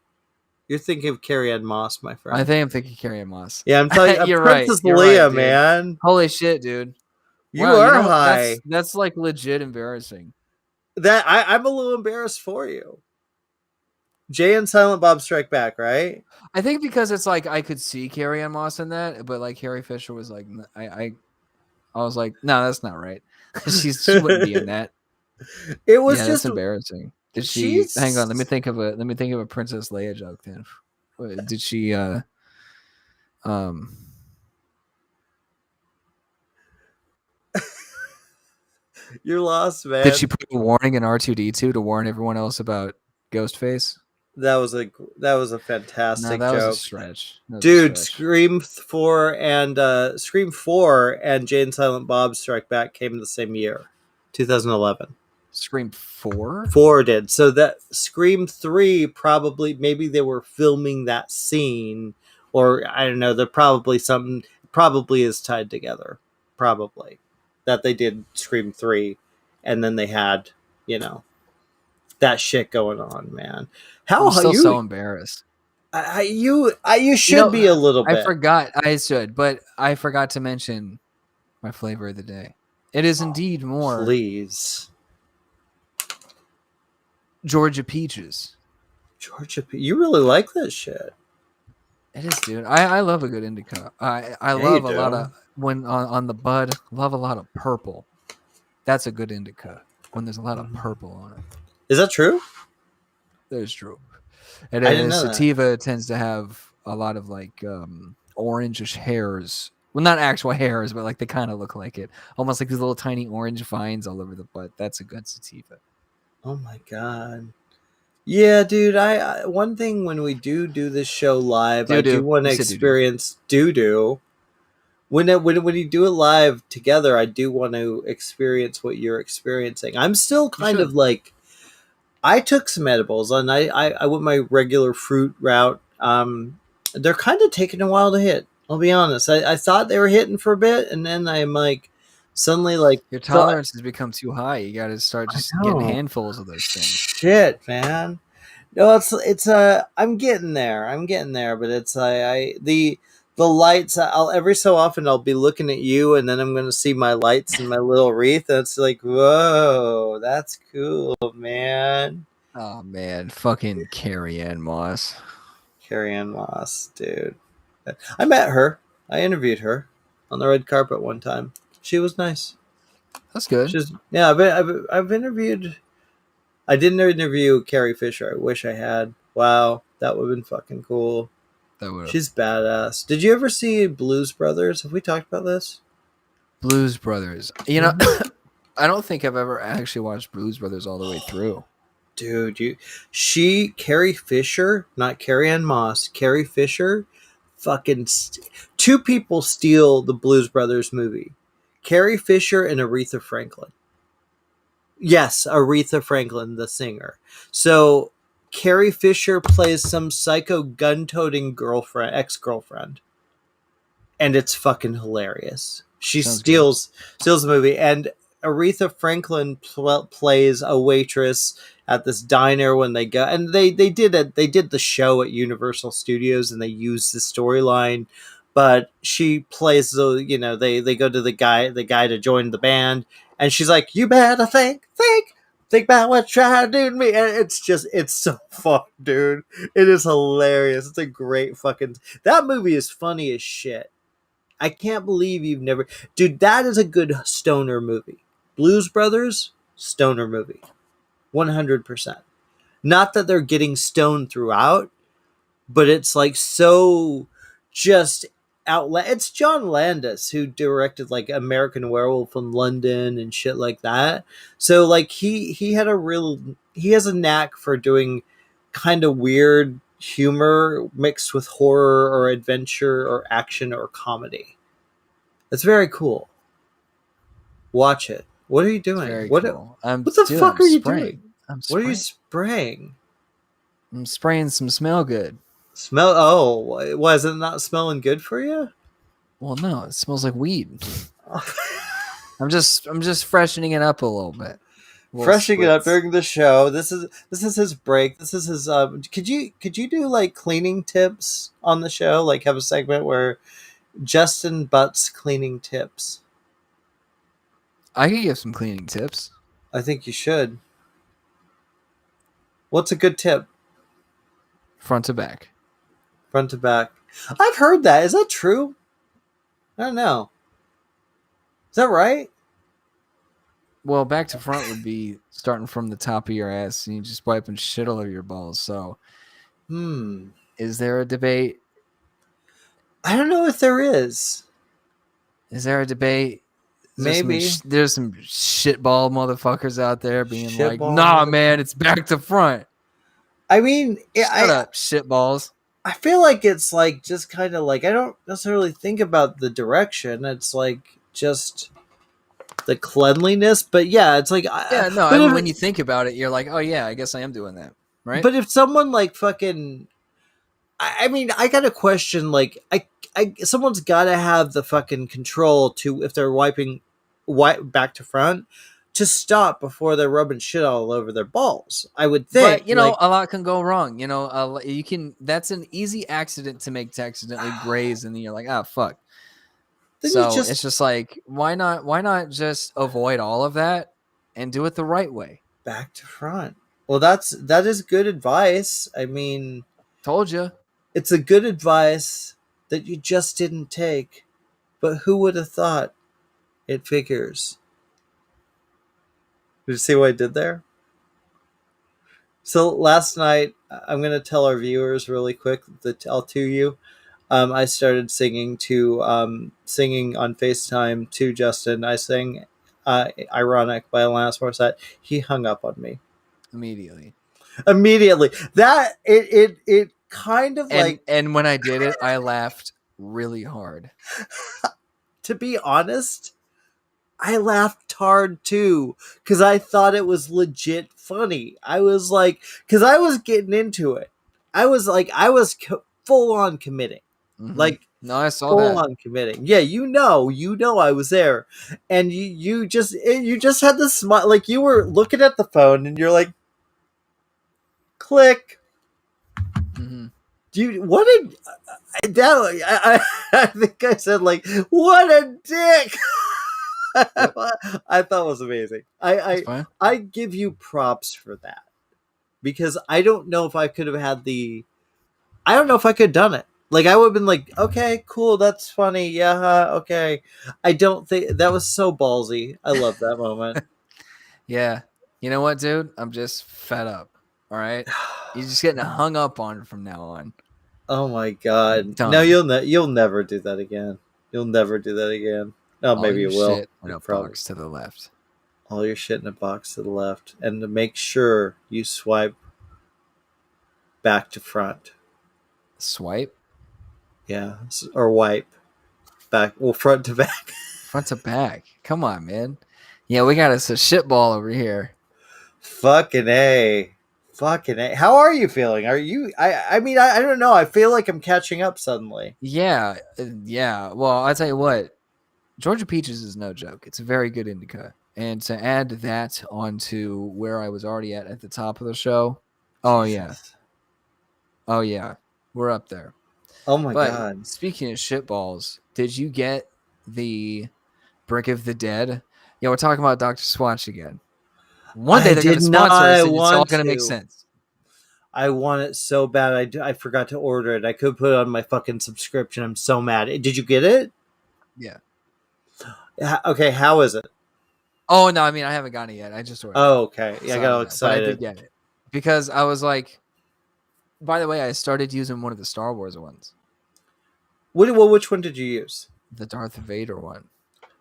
You're thinking of Carrie-Anne Moss, my friend. I think I'm thinking Carrie-Anne Moss. Yeah, I'm telling you, you're Princess right. Leia, man. Holy shit, dude! You are high. That's like legit embarrassing. That I'm a little embarrassed for you. Jay and Silent Bob Strike Back, right? I think because it's like I could see Carrie-Anne Moss in that, but like Carrie Fisher was like, I was like, no, that's not right. She wouldn't be in that. It was just embarrassing. Did she hang on? She's Let me think of a Princess Leia joke then. Did she you're lost, did she man. put a warning in R2D2 to warn everyone else about Ghostface? That was a No, fantastic that was a joke. stretch. Dude, Scream 4 and Jay and Silent Bob Strike Back came the same year, 2011. Scream 4? 4 did. So that Scream 3 probably, maybe they were filming that scene, or I don't know, probably is tied together. Probably. That they did Scream 3 and then they had, you know, that shit going on, man. I'm How still so embarrassed. You should be a little I bit. forgot. I should, but I forgot to mention my flavor of the day. It is indeed more Please. Georgia peaches. You really like this shit. It is, dude. I love a good indica. I Yeah, you love a lot do. of when on the bud. Love a lot of purple. That's a good indica when there's a lot of purple on it. Is that true? That is true. And I didn't know that. sativa tends to have a lot of like orangish hairs. Well, not actual hairs, but like they kind of look like it. Almost like these little tiny orange vines all over the butt. That's a good sativa. Oh my god. Yeah, dude. I one thing when we do this show live, I do Doo-doo. want You to said doo-doo. experience doo-doo. When you do it live together, I do want to experience what you're experiencing. I'm still kind of like, I took some edibles and I went my regular fruit route. They're kind of taking a while to hit. I'll be honest. I thought they were hitting for a bit, and then I'm like, suddenly like your tolerance has become too high. You got to start just getting handfuls of those things. Shit, man. No, it's I'm getting there. But it's the lights. I'll every so often I'll be looking at you, and then I'm gonna see my lights and my little wreath. And it's like, whoa, that's cool, man. Oh man, fucking Carrie Ann Moss. Carrie Ann Moss, dude. I met her. I interviewed her on the red carpet one time. She was nice. That's good. Yeah. I've interviewed. I didn't interview Carrie Fisher. I wish I had. Wow, that would have been fucking cool. She's badass. Did you ever see Blues Brothers? Have we talked about this? Blues Brothers. You know, I don't think I've ever actually watched Blues Brothers all the way through. Dude, Carrie Fisher, not Carrie Ann Moss, Carrie Fisher, fucking two people steal the Blues Brothers movie. Carrie Fisher and Aretha Franklin. Yes, Aretha Franklin, the singer. So Carrie Fisher plays some psycho gun-toting ex-girlfriend, and it's fucking hilarious. She steals the movie, and Aretha Franklin plays a waitress at this diner when they go, and they did the show at Universal Studios, and they used the storyline. But she plays they go to the guy to join the band, and she's like, "You better think about what you're trying to do to me." And it's so fun, dude. It is hilarious. It's a great fucking. That movie is funny as shit. I can't believe you've never, dude. That is a good stoner movie. Blues Brothers, stoner movie, 100%. Not that they're getting stoned throughout, but it's like so just It's John Landis who directed like American Werewolf in London and shit like that. So like he has a knack for doing kind of weird humor mixed with horror or adventure or action or comedy. It's very cool. Watch it. What are you doing? What the fuck are you doing? What are you spraying? I'm spraying some smell good. Was it not smelling good for you? Well, no, it smells like weed. I'm just freshening it up a little bit. Freshening it up during the show. This is his break. This is his could you do like cleaning tips on the show? Like have a segment where Justin Butts cleaning tips. I could give some cleaning tips. I think you should. What's a good tip? Front to back. Front to back. I've heard that. Is that true? I don't know. Is that right? Well, back to front would be starting from the top of your ass and you just wiping shit all over your balls. So, is there a debate? I don't know if there is. Is there a debate? Maybe. There's some shitball motherfuckers out there being like, nah, man, it's back to front. I mean, shut up, shitballs. I feel like it's like just kind of like I don't necessarily think about the direction. It's like just the cleanliness, but yeah, it's like yeah, no. I mean, when you think about it, you're like, oh yeah, I guess I am doing that, right? But if someone like fucking, I mean, I got to question like someone's got to have the fucking control to if they're wiping back to front to stop before they're rubbing shit all over their balls. I would think. But, you know, a lot can go wrong. You know, you can. That's an easy accident to make to accidentally graze, and then you're like, ah, fuck. So it's just like, why not? Why not just avoid all of that and do it the right way? Back to front. Well, that is good advice. I mean, told you. It's a good advice that you just didn't take. But who would have thought? It figures. Did you see what I did there? So last night, I'm going to tell our viewers really quick, I'll to you. I started singing on FaceTime to Justin. I sang Ironic by Alanis Morissette. He hung up on me. Immediately. That, it kind of And when I did it, I laughed really hard. To be honest, I laughed hard too because I thought it was legit funny. I was like, because I was getting into it. I was full on committing. Mm-hmm. Like, no, I saw full that. on committing. Yeah, you know, I was there, and you just had this smile, like you were looking at the phone, and you're like, click. Mm-hmm. What did I think I said like, what a dick. Yep. I thought it was amazing. I give you props for that because I don't know if I could have had I don't know if I could have done it. Like I would have been like, okay, cool, that's funny, yeah, okay. I don't think that was so ballsy. I love that moment. Yeah, you know what, dude? I'm just fed up. All right, you're just getting hung up on from now on. Oh my god! No, you'll never do that again. You'll never do that again. Oh, maybe you will. Shit in a box to the left. All your shit in a box to the left, and to make sure you swipe back to front. Swipe. Yeah, or wipe back. Well, front to back. Front to back. Come on, man. Yeah, we got us a shitball over here. Fucking A. How are you feeling? Are you? I mean, I don't know. I feel like I'm catching up suddenly. Yeah. Well, I tell you what. Georgia Peaches is no joke. It's a very good indica. And to add that onto where I was already at the top of the show. Oh, Jesus. Yeah. Oh, yeah. We're up there. Oh, my God. Speaking of shitballs, did you get the Brick of the Dead? Yeah, we're talking about Dr. Swatch again. One day they're going to sponsor us and it's all going to make sense. I want it so bad. I forgot to order it. I could put it on my fucking subscription. I'm so mad. Did you get it? Yeah. Okay, how is it? Oh, no, I mean, I haven't gotten it yet. I just ordered it. Oh, okay. Yeah, I got all excited. But I did get it. Because I was like, by the way, I started using one of the Star Wars ones. Which one did you use? The Darth Vader one.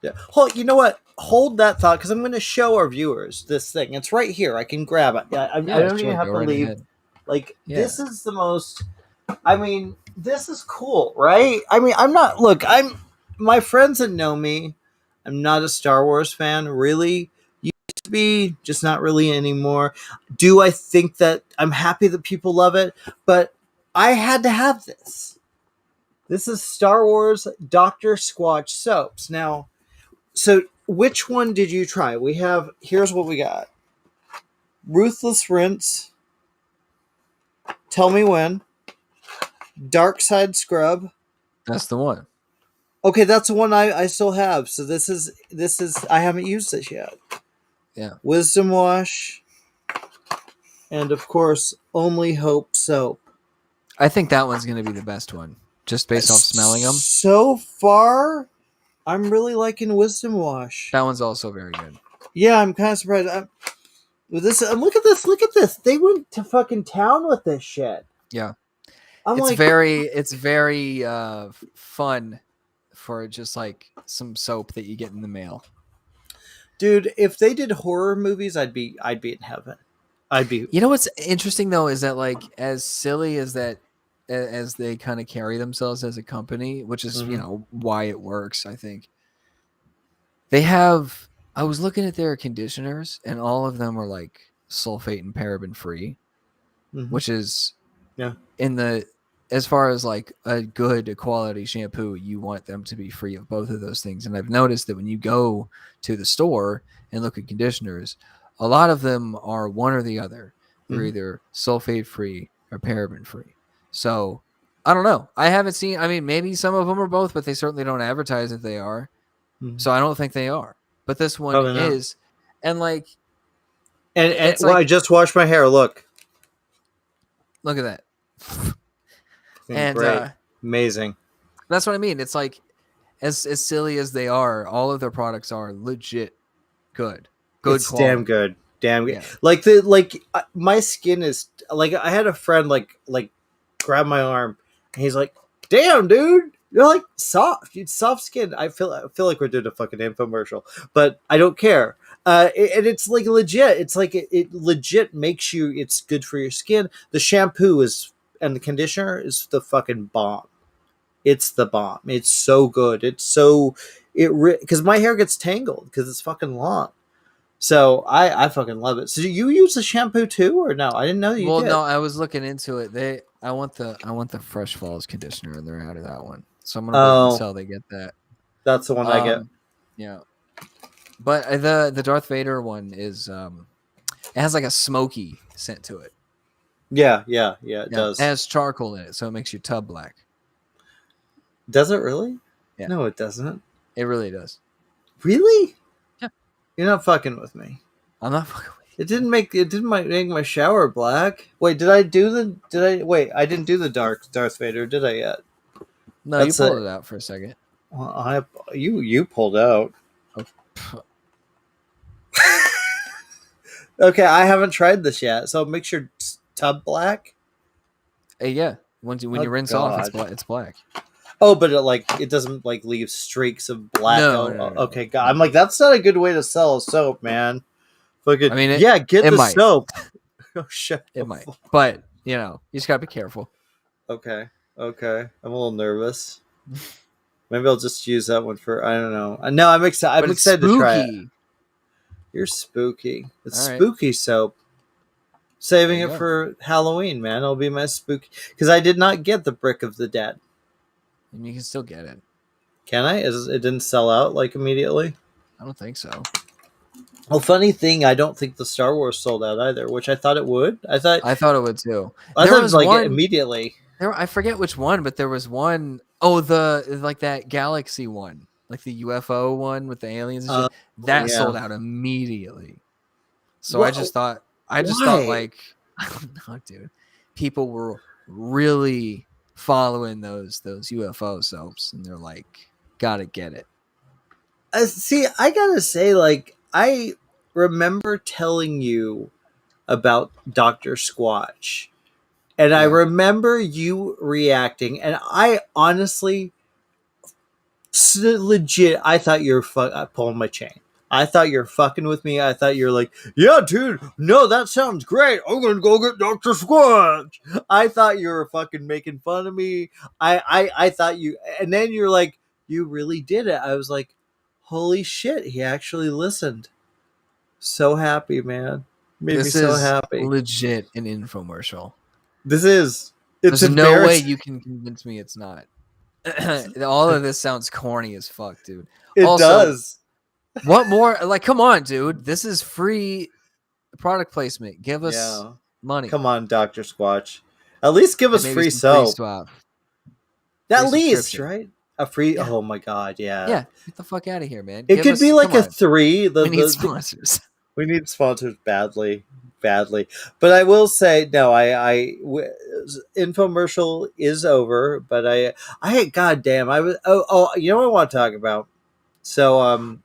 Yeah. You know what? Hold that thought because I'm going to show our viewers this thing. It's right here. I can grab it. I don't even have to leave. Ahead. Like, this is the most... I mean, this is cool, right? I mean, my friends that know me, I'm not a Star Wars fan, really. Used to be, just not really anymore. Do I think that I'm happy that people love it? But I had to have this. This is Star Wars Dr. Squatch soaps. Now, so which one did you try? Here's what we got. Ruthless Rinse. Tell Me When. Dark Side Scrub. That's the one. Okay, that's the one I still have. So this is I haven't used this yet. Yeah. Wisdom Wash. And of course, Only Hope soap. I think that one's going to be the best one, just based off smelling them. So far, I'm really liking Wisdom Wash. That one's also very good. Yeah, I'm kind of surprised. Look at this. Look at this. They went to fucking town with this shit. Yeah. I'm it's like, very fun for just like some soap that you get in the mail. dude, if they did horror movies, I'd be in heaven. I'd be. You know what's interesting though is that like as silly as that as they kind of carry themselves as a company, which is you know why it works, I think. They have I was looking at their conditioners and all of them are like sulfate and paraben free, which is in the as far as like a good quality shampoo, you want them to be free of both of those things. And I've noticed that when you go to the store and look at conditioners, a lot of them are one or the other. They're either sulfate free or paraben free. So I don't know. I haven't seen, I mean, maybe some of them are both, but they certainly don't advertise that they are. So I don't think they are. But this one is. And like, and well, I just washed my hair. Look at that. And great. Amazing. That's what I mean. It's like as silly as they are, all of their products are legit good. Good quality. Damn good. Damn good. Yeah. My skin is like, I had a friend like grab my arm and he's like, "Damn, dude, you're like soft. It's soft skin." I feel like we're doing a fucking infomercial, but I don't care. And it's like legit. It's like it legit makes you. It's good for your skin. The shampoo is and the conditioner is the fucking bomb. It's the bomb. It's so good. It's so because my hair gets tangled because it's fucking long. So I fucking love it. So do you use the shampoo too, or no? I didn't know you did. Well, no, I was looking into it. I want the Fresh Falls conditioner, and they're out of that one. So I'm gonna wait until they get that. That's the one I get. Yeah, but the Darth Vader one is it has like a smoky scent to it. Yeah, it does. It has charcoal in it, so it makes your tub black. Does it really? Yeah. No, it doesn't. It really does. Really? Yeah. You're not fucking with me. I'm not fucking with you. It didn't make my shower black. Wait, I didn't do the Darth Vader, did I yet? No, you pulled it out for a second. Well, you pulled out. Oh. Okay, I haven't tried this yet. So it makes your tub black? Yeah. When you rinse off, it's black. Oh, but it doesn't like leave streaks of black. No. Okay, God. I'm like, that's not a good way to sell a soap, man. Fucking, I mean, get the soap. Oh shit. It might, but you just gotta be careful. Okay. I'm a little nervous. Maybe I'll just use that one for, I don't know. No, I'm excited. I'm excited to try it. You're spooky. It's spooky soap. Saving it for Halloween, man. It'll be my spooky, because I did not get the Brick of the Dead. And you can still get it. Can I? It didn't sell out like immediately? I don't think so. Well, funny thing, I don't think the Star Wars sold out either, which I thought it would. I thought it would too. I thought it was like immediately. I forget which one, but there was one. Oh, that Galaxy one, like the UFO one with the aliens and shit. That sold out immediately. So I just thought like, I don't know, dude. People were really following those UFO soaps, and they're like, gotta get it. See, I gotta say, like, I remember telling you about Dr. Squatch, and I remember you reacting, and I honestly, legit, I thought you were pulling my chain. I thought you're fucking with me. I thought you're like, yeah, dude, no, that sounds great. I'm going to go get Dr. Squatch. I thought you were fucking making fun of me. I thought you, and then you're like, you really did it. I was like, holy shit, he actually listened. So happy, man. Made me so happy. Legit an infomercial. This is. There's no way you can convince me it's not. All of this sounds corny as fuck, dude. It does. What more? Like, come on, dude. This is free product placement. Give us money. Come on, Dr. Squatch. At least give us free soap. At least, right? A free. Yeah. Oh my god, yeah. Yeah, get the fuck out of here, man. It could be like a 3. We need sponsors. We need sponsors badly. But I will say, no, infomercial is over. But I goddamn, I was. Oh, you know what I want to talk about? So,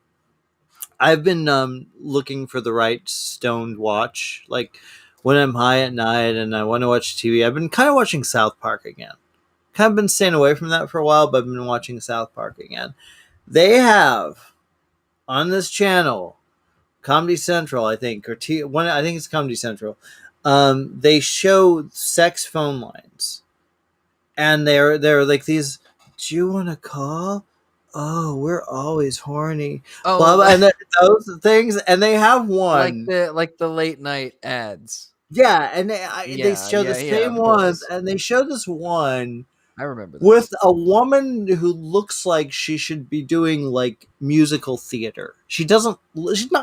I've been looking for the right stoned watch. Like when I'm high at night and I want to watch TV, I've been kind of watching South Park again. Kind of been staying away from that for a while, but I've been watching South Park again. They have on this channel, Comedy Central, I think, I think it's Comedy Central. They show sex phone lines, and they're like these. Do you want to call? Oh, we're always horny. Oh, blah, blah, and those things, and they have like one. the late night ads. Yeah, and they show the same ones, and they show this one. I remember this. With a woman who looks like she should be doing like musical theater. She's not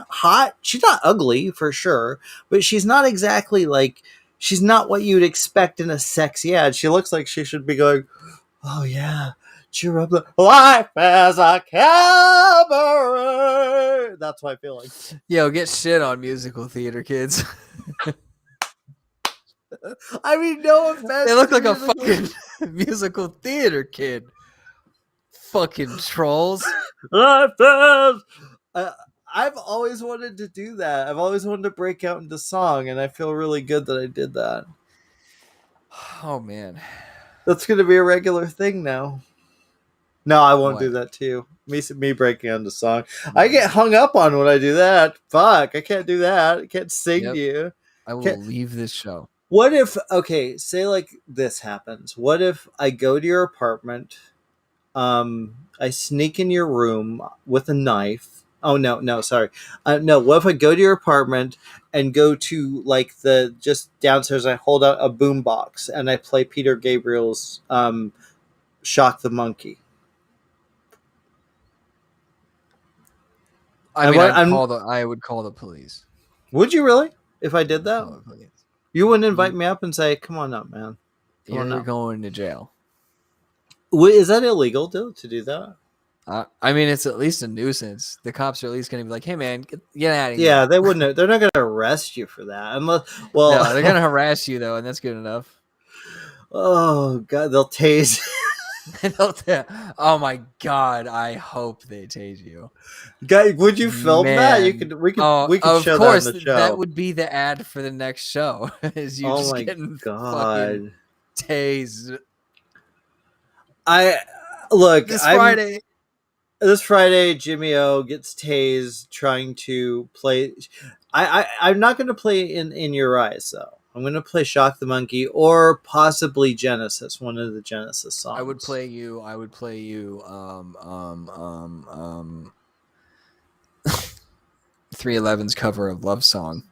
hot. She's not ugly for sure, but she's not exactly like, she's not what you'd expect in a sexy ad. She looks like she should be going, oh yeah, cheer up. Life as a cabaret. That's what I feel like. Yo, get shit on musical theater, kids. I mean, no offense. They look like a fucking musical theater kid. Fucking trolls. I've always wanted to do that. I've always wanted to break out into song, and I feel really good that I did that. Oh, man. That's going to be a regular thing now. No, I won't do that too. Me breaking out into song. I get hung up on when I do that. Fuck, I can't do that. I can't sing to you. I will leave this show. What if, okay, say like this happens. What if I go to your apartment, I sneak in your room with a knife. Oh, no, sorry. No, what if I go to your apartment and go to like the just downstairs, and I hold out a boombox and I play Peter Gabriel's Shock the Monkey? I mean, I would call the police. Would you really? If I did that? You wouldn't invite me up and say, come on up, man. You're going to jail. Is that illegal to do that? I mean, it's at least a nuisance. The cops are at least going to be like, hey, man, get out of here. Yeah, they wouldn't. They're not going to arrest you for that. No, they're going to harass you, though, and that's good enough. Oh, God, they'll tase Oh, my God, I hope they tase you. Guy, would you film that? We could show that on the show. That would be the ad for the next show. Is you just getting fucking tased. This Friday, Jimmy O gets tased trying to play. I'm not going to play in Your Eyes though. I'm going to play Shock the Monkey or possibly Genesis, one of the Genesis songs. I would play you 311's cover of Love Song.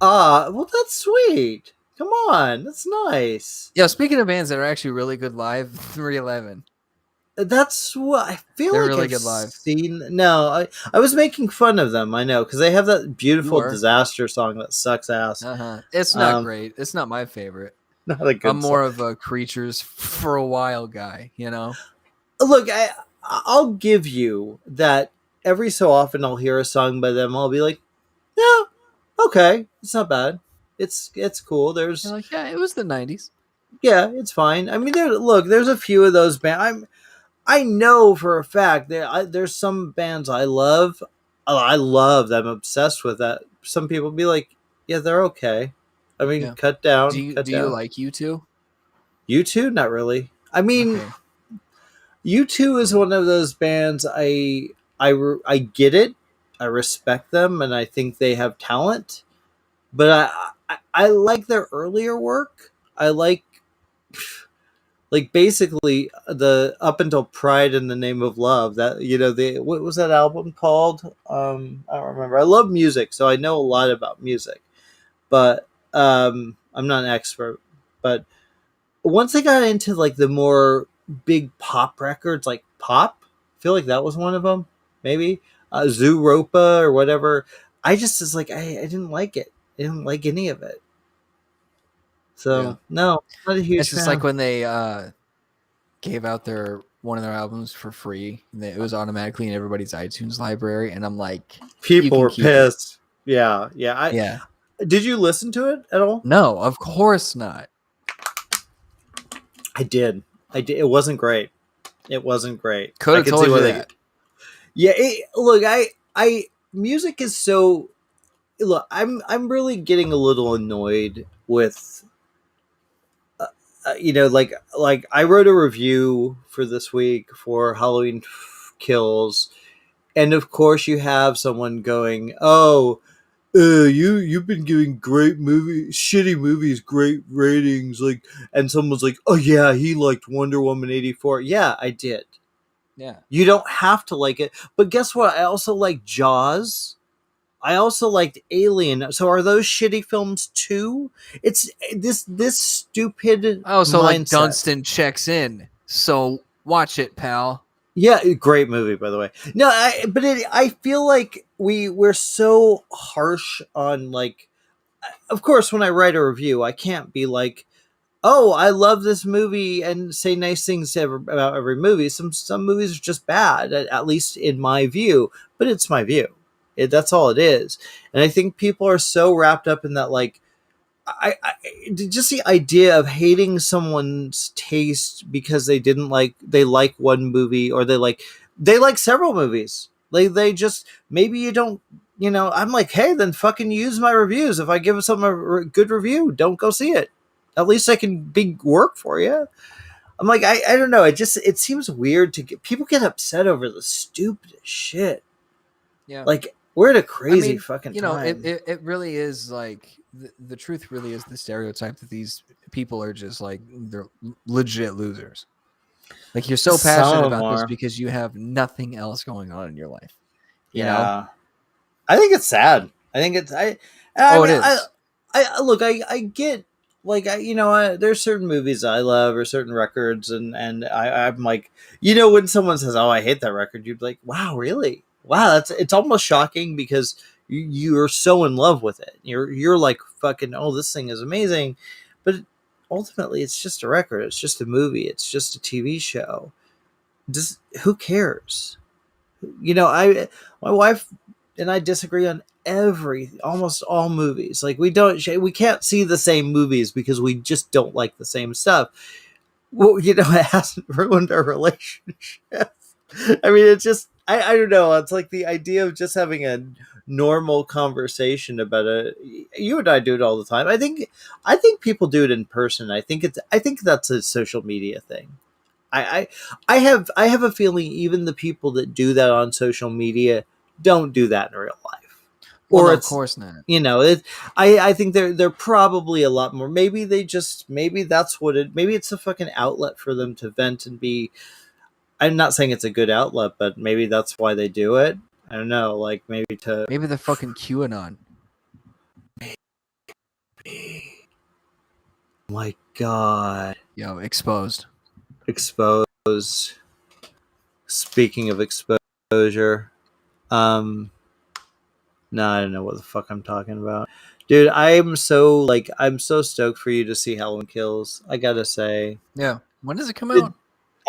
Well, that's sweet. Come on, that's nice. Yeah, speaking of bands that are actually really good live, 311. That's what I feel They're like really I've good live. No, I was making fun of them. I know, because they have that beautiful Disaster song that sucks ass. It's not great. It's not my favorite. Not a good I'm more of a Creatures for a While guy, you know? Look, I'll give you that every so often I'll hear a song by them. I'll be like, yeah, okay, it's not bad. It's cool. You're like, yeah, it was the 90s. Yeah, it's fine. I mean, there's a few of those bands. I know for a fact that there's some bands I love. I love them. I'm obsessed with that. Some people be like, yeah, they're okay. I mean, cut down. Do you like U2? U2? Not really. I mean, U2 is one of those bands I get it. I respect them, and I think they have talent. But I like their earlier work. I like basically the up until Pride in the Name of Love. That what was that album called? I don't remember. I love music, so I know a lot about music, but I'm not an expert. But once I got into like the more big pop records, like pop, I feel like that was one of them. Maybe Zooropa or whatever. I just was like I didn't like it. I didn't like any of it. So no, not a huge. It's just like when they gave out one of their albums for free. It was automatically in everybody's iTunes library, and I'm like, people were pissed. Yeah. Did you listen to it at all? No, of course not. I did. It wasn't great. It wasn't great. Could have told you that. Yeah, look, I music is so look. I'm really getting a little annoyed with, like I wrote a review for this week for Halloween Kills, and of course you have someone going, "Oh, you've been giving shitty movies, great ratings." Like, and someone's like, "Oh yeah, he liked Wonder Woman 84." Yeah, I did. Yeah. You don't have to like it, but guess what? I also like Jaws. I also liked Alien. So are those shitty films too? It's this stupid Oh, so like mindset. Dunstan checks in. So watch it, pal. Yeah, great movie by the way. No, I feel like we're so harsh on, like, of course when I write a review, I can't be like, "Oh, I love this movie," and say nice things about every movie. Some movies are just bad, at least in my view, but it's my view. That's all it is. And I think people are so wrapped up in that, like, I just the idea of hating someone's taste because they like one movie, or they like several movies. They just, maybe you don't, I'm like, hey, then fucking use my reviews. If I give something a good review, don't go see it. At least I can be work for you. I'm like, I don't know. It seems weird to get people get upset over the stupidest shit. Yeah. Like, we're at a I crazy mean, fucking it, time. it, it really is like the truth really is the stereotype that these people are just like they're legit losers. Like you're so Some passionate of them about this are. because you have nothing else going on in your life. You know? Yeah. I think it's sad. I think it's I Oh, it mean is. I look, I get, like, there's certain movies I love, or certain records, and I'm like, when someone says, "Oh, I hate that record," you'd be like, "Wow, really? Wow, it's almost shocking because you're so in love with it. You're like, fucking, oh, this thing is amazing," but ultimately it's just a record. It's just a movie. It's just a TV show. Just, who cares? I my wife and I disagree on almost all movies. Like, we can't see the same movies because we just don't like the same stuff. Well, it hasn't ruined our relationship. I mean, it's just, I don't know. It's like the idea of just having a normal conversation about it. You and I do it all the time. I think people do it in person. I think that's a social media thing. I, I have a feeling even the people that do that on social media don't do that in real life, Well, or no, of it's, course not. I think they're probably a lot more. Maybe that's what it. Maybe it's a fucking outlet for them to vent and be. I'm not saying it's a good outlet, but maybe that's why they do it. I don't know, like, maybe to. Maybe the fucking QAnon. My God, Yo, exposed. exposed. Speaking of exposure, um, no, I don't know what the fuck I'm talking about. Dude, I'm so stoked for you to see Halloween Kills. I gotta say. Yeah. When does it come It,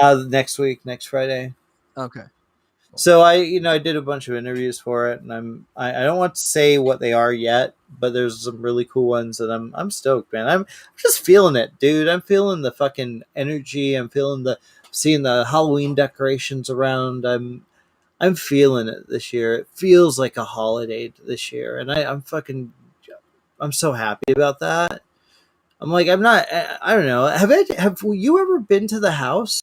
out? next week, next Friday. Okay. Cool. So I did a bunch of interviews for it, and I don't want to say what they are yet, but there's some really cool ones, and I'm stoked, man. I'm just feeling it, dude. I'm feeling the fucking energy. I'm feeling seeing the Halloween decorations around. I'm feeling it this year. It feels like a holiday this year, and I'm so happy about that. I'm like, I'm not. I don't know. Have you ever been to the house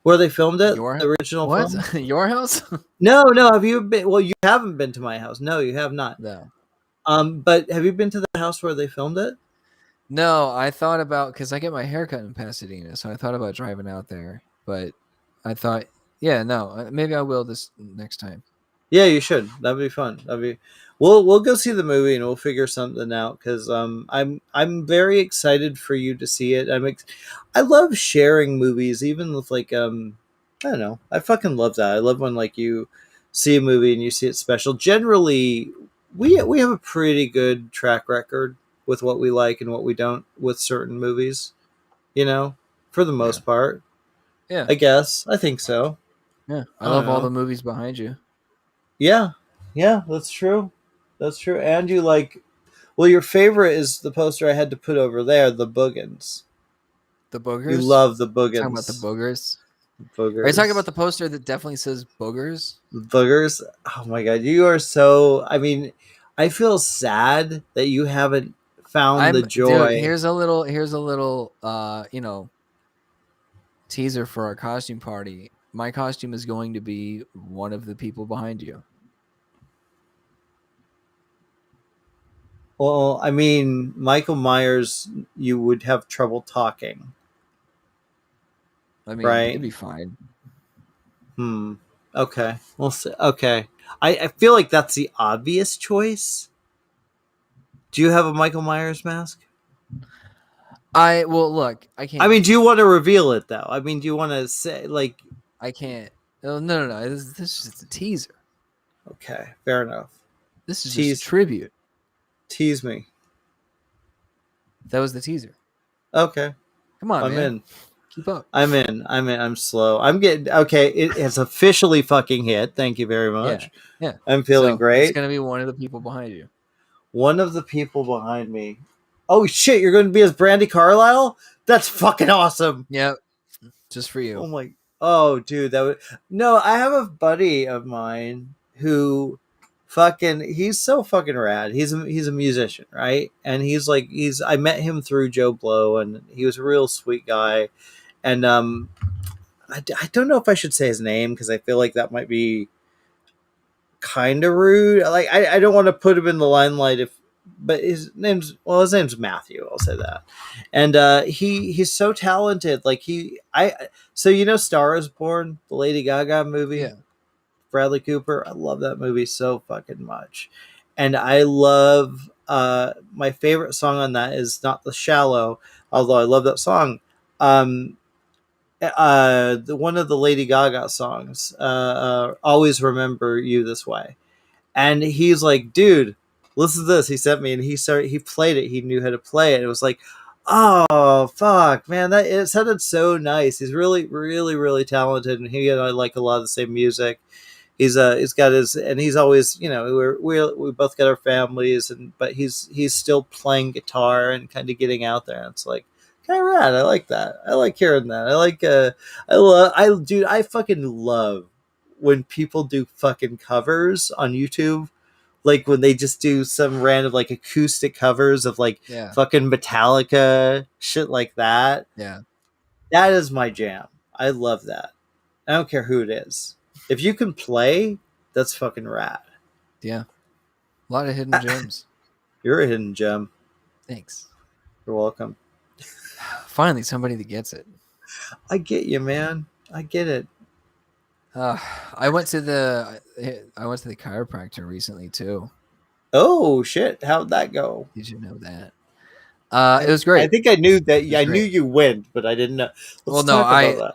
where they filmed it, Your the original what? film? Your house? No, no. Have you been? Well, you haven't been to my house. No, you have not. No. But have you been to the house where they filmed it? No, I thought about because I get my haircut in Pasadena, so I thought about driving out there, but I thought, yeah, no, maybe I will this next time. Yeah, you should. That'd be fun. That'd be. We'll go see the movie and we'll figure something out, because I'm very excited for you to see it. I love sharing movies, even with, like, I don't know. I fucking love that. I love when, like, you see a movie and you see it special. Generally, we have a pretty good track record with what we like and what we don't with certain movies. For the Yeah, most part, yeah, I guess I think so. yeah. I I don't love all know. the movies behind you. Yeah, yeah, that's true. That's true. And you like, well, your favorite is the poster I had to put over there, the Boogans. The You boogers. love the Talking about the Boogans. boogers. Are you talking about Boogers. the poster that definitely says boogers? Boogers. Oh my god, you are so. I mean, I feel sad that you haven't found the Dude, joy. here's a little you know, teaser for our costume party. My costume is going to be one of the people behind you. Well, I mean, Michael Myers, you would have trouble talking, I mean, it'd right? be fine. Hmm. Okay. We'll see. Okay. I feel like that's the obvious choice. Do you have a Michael Myers mask? Well, look, I I can't. mean, do you want to reveal it though? I mean, do you want to say like? I can't. Oh, no. This is just a teaser. Okay, fair enough. This is just a Tease, tribute. tease me. That was the teaser. Okay, Come on, I'm man. in. Keep up. I'm in. I'm in. I'm slow. I'm getting okay. It has officially fucking hit. Thank you very Yeah. much. Yeah. I'm feeling So it's great. gonna be one of the people behind you. One of the people behind me. Oh shit! You're going to be as Brandy Carlisle? That's fucking awesome. Yeah. Just for you. Oh my. Oh dude, that would. No, I have a buddy of mine who, fucking, he's so fucking rad. He's a musician, right? And he's like he's. I met him through Joe Blow, and he was a real sweet guy. And I don't know if I should say his name because I feel like that might be kind of rude. Like I don't want to put him in the limelight if, but his name's Matthew. I'll say that. And he's so talented. Like so you know Star is Born, the Lady Gaga movie, Yeah. Bradley Cooper. I love that movie so fucking much, and I love my favorite song on that is not The Shallow, although I love that song. Um, one of the Lady Gaga songs, "Always Remember You This Way," and he's like, "Dude, listen to this." He sent me, and he played it. He knew how to play it. It was like, oh fuck, man, that it sounded so nice. He's really, really, really talented, and he and I like a lot of the same music. He's got his, and he's always, we both got our families, and but he's still playing guitar and kind of getting out there. And it's like kind of rad. I like that. I like hearing that. Dude, I fucking love when people do fucking covers on YouTube, like when they just do some random like acoustic covers of like Yeah. fucking Metallica shit like that. Yeah. That is my jam. I love that. I don't care who it is. If you can play, that's fucking rad. Yeah. A lot of hidden gems. You're a hidden gem. Thanks. You're welcome. Finally, somebody that gets it. I get you, man. I get it. I went to the chiropractor recently too. Oh shit! How'd that go? Did you know that? It I was great. I think I knew that. It was I knew great. you went, but I didn't know. Let's Well, no, talk about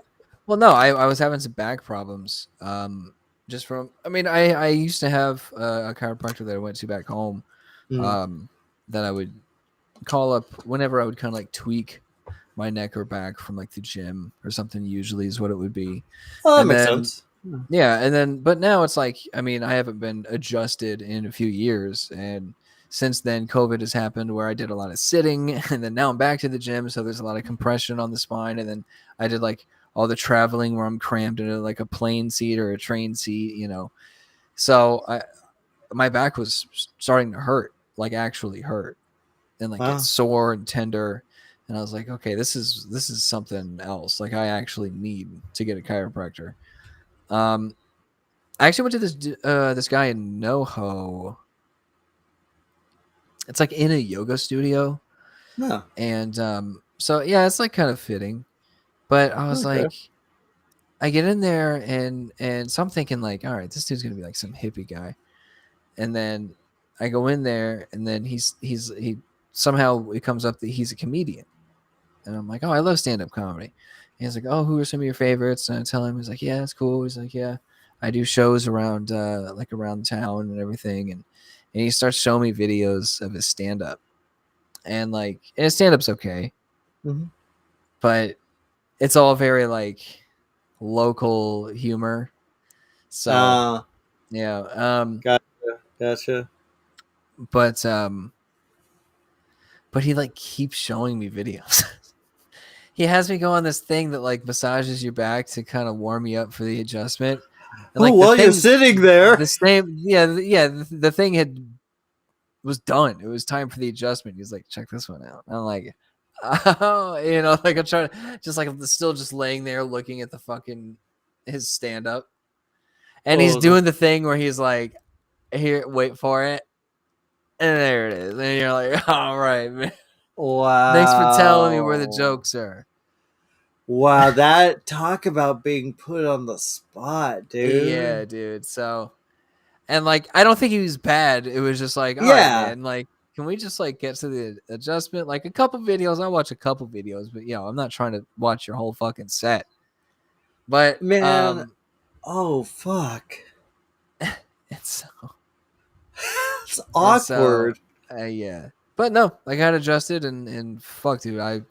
that. I was having some back problems. Just from, I mean, I used to have a chiropractor that I went to back home, Mm. that I would call up whenever I would kind of like tweak my neck or back from like the gym or something. Usually is what it would be, Oh, that and makes then sense. but now it's like, I mean, I haven't been adjusted in a few years, and since then COVID has happened where I did a lot of sitting, and then now I'm back to the gym, so there's a lot of compression on the spine, and then I did like all the traveling where I'm cramped into like a plane seat or a train seat, so my back was starting to hurt, like actually hurt, and like get Wow. sore and tender, and I was like, okay, this is something else, like I actually need to get a chiropractor. I actually went to this guy in NoHo. It's like in a yoga studio, No. and so yeah, it's like kind of fitting. But I was Okay. like, I get in there, and so I'm thinking like, all right, this dude's gonna be like some hippie guy, and then I go in there, and then he somehow it comes up that he's a comedian, and I'm like, oh, I love stand up comedy. And he's like, oh, who are some of your favorites? And I tell him, he's like, yeah, it's cool. He's like, yeah, I do shows around like around town and everything, and he starts showing me videos of his stand up, and like, and his stand up's okay, Mm-hmm. but it's all very like local humor. So yeah, Gotcha. Gotcha. but but he like keeps showing me videos. he has me go on this thing that like massages your back to kind of warm you up for the adjustment. And Oh, like while you're sitting there, the same, yeah, the thing was done. It was time for the adjustment. He's like, check this one out. And I'm like, oh, like I'm trying to just like I'm still just laying there looking at the fucking his stand up, and he's doing the thing where he's like, here, wait for it, and there it is, and you're like, all right, man. wow. Thanks for telling me where the jokes are. Wow, that talk about being put on the spot, dude. Yeah, dude. So, and like, I don't think he was bad. It was just like, all right, man. Like, can we just like get to the adjustment? Like a couple videos. I watch a couple videos, but I'm not trying to watch your whole fucking set. But man, oh fuck, it's so it's awkward. Yeah, but no, I got adjusted and fuck, dude. I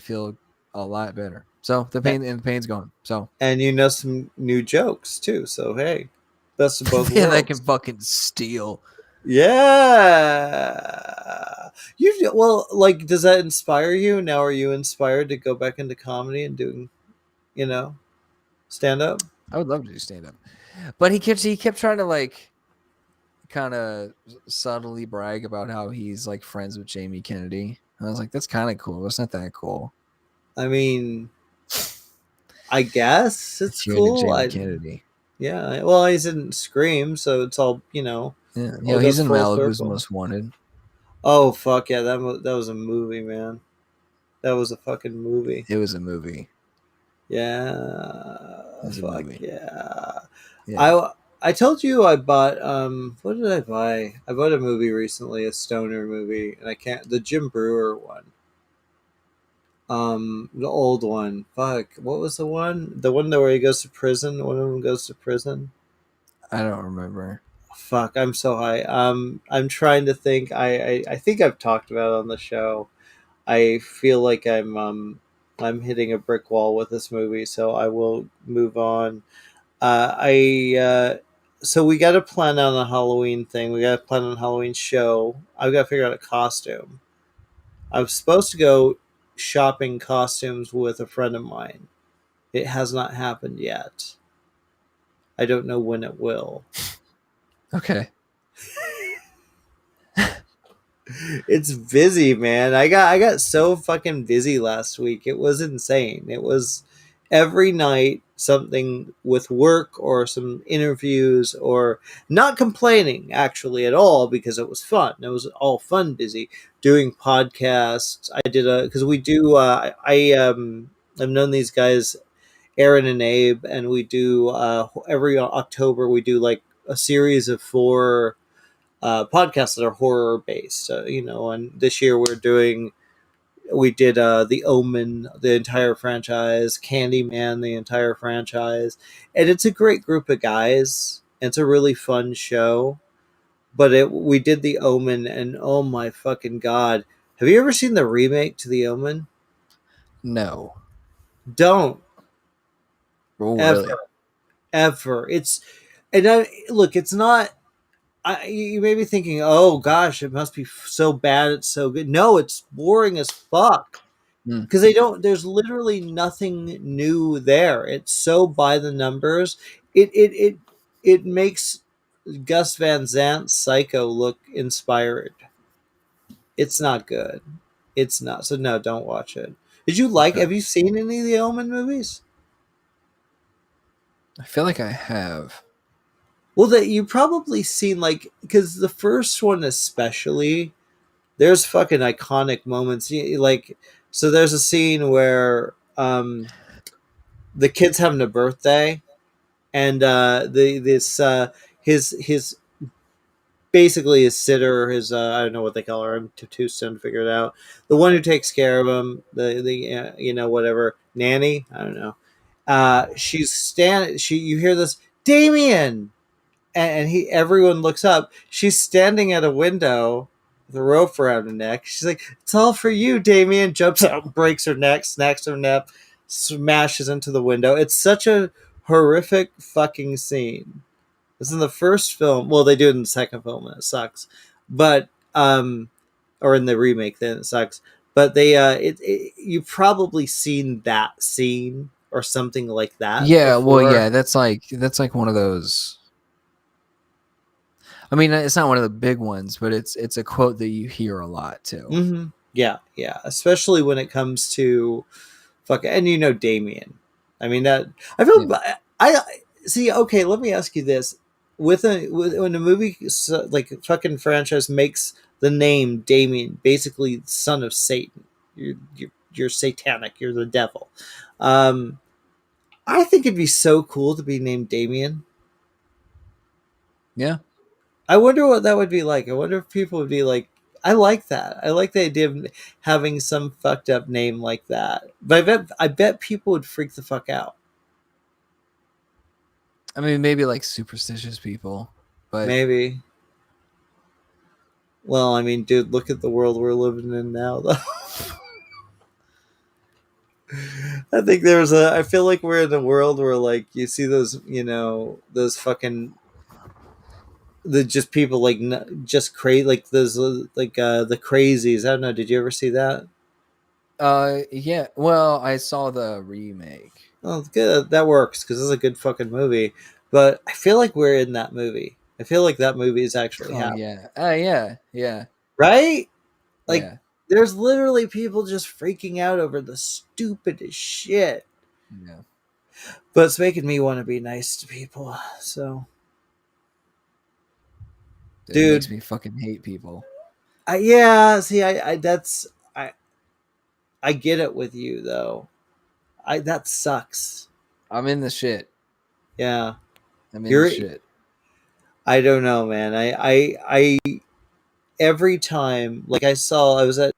feel a lot better. So the pain's gone. So and some new jokes too. So hey, best of both worlds. I can fucking steal. Yeah. Like, does that inspire you? Now, are you inspired to go back into comedy and doing, stand up? I would love to do stand up, but he kept trying to like kind of subtly brag about how he's like friends with Jamie Kennedy. And I was like, that's kind of cool. It's not that cool. I mean, I guess it's cool. Jamie Kennedy. Yeah. Well, he's in Scream, so it's all Yeah. He's in Malibu's Most Wanted. Oh fuck yeah! That was a movie, man. That was a fucking movie. It was a movie. Yeah. It was fuck a movie. Yeah. I told you I bought what did I buy? I bought a movie recently, a stoner movie, and the Jim Brewer one. The old one. Fuck. What was the one? The one where he goes to prison. One of them goes to prison. I don't remember. Fuck, I'm so high. I'm trying to think. I think I've talked about it on the show. I feel like I'm hitting a brick wall with this movie, so I will move on. So we got to plan on a Halloween thing. We got to plan on a Halloween show. I've got to figure out a costume. I was supposed to go shopping costumes with a friend of mine. It has not happened yet. I don't know when it will. Okay. It's busy, man. I got so fucking busy last week. It was insane. It was every night something with work or some interviews, or not complaining actually at all, because it was fun. It was all fun, busy doing podcasts. I did because we do I've known these guys, Aaron and Abe, and we do every October we do like a series of 4 podcasts that are horror based, and this year we did The Omen, the entire franchise, Candyman, the entire franchise, and it's a great group of guys. It's a really fun show, but we did The Omen, and oh my fucking god, have you ever seen the remake to The Omen? No. Don't. Oh, ever, really? Ever. It's not. You may be thinking, oh gosh, it must be so bad it's so good. No, it's boring as fuck, because there's literally nothing new there. It's so by the numbers. It makes Gus Van Sant's Psycho look inspired. It's not good. It's not. So no, don't watch it. Have you seen any of the Omen movies? I feel like I have. Well, that you probably seen, like, because the first one especially, there's fucking iconic moments. Like, so there's a scene where the kid's having a birthday, and his basically his sitter, his I don't know what they call her. I'm too stoned to figure it out. The one who takes care of him, the whatever nanny. I don't know. She's you hear this, Damien, and everyone looks up. She's standing at a window with a rope around her neck. She's like, "It's all for you, Damien." Jumps out, breaks her neck, snacks her neck, smashes into the window. It's such a horrific fucking scene. It's in the first film. Well, they do it in the second film, and it sucks. But or in the remake, then it sucks. but they you've probably seen that scene or something like that Yeah, well, before. yeah, that's like one of those. I mean, it's not one of the big ones, but it's a quote that you hear a lot too. Mm-hmm. Yeah, yeah, especially when it comes to fuck, and you know Damien. I mean that I feel Yeah. I see. Okay, let me ask you this: when a movie like fucking franchise makes the name Damien basically son of Satan, you're satanic, you're the devil. Um, I think it'd be so cool to be named Damien. Yeah. I wonder what that would be like. I wonder if people would be like, I like that. I like the idea of having some fucked up name like that. But I bet people would freak the fuck out. I mean, maybe like superstitious people, but Maybe. Well, I mean, dude, look at the world we're living in now, though. I think I feel like we're in a world where, like, you see those, those fucking, the just people, like, just crazy, like, those, like, the crazies. I don't know. Did you ever see that? yeah. Well, I saw the remake. Oh, good. That works because it's a good fucking movie. But I feel like we're in that movie. I feel like that movie is actually Oh happening. yeah. Yeah. Yeah. Right? Like, Yeah. there's literally people just freaking out over the stupidest shit. Yeah. But it's making me want to be nice to people. So, It makes dude, me fucking hate people. yeah. See, I I get it with you though. That sucks. I'm in the shit. Yeah, I'm in the you're. shit. I don't know, man. I every time, like I was at.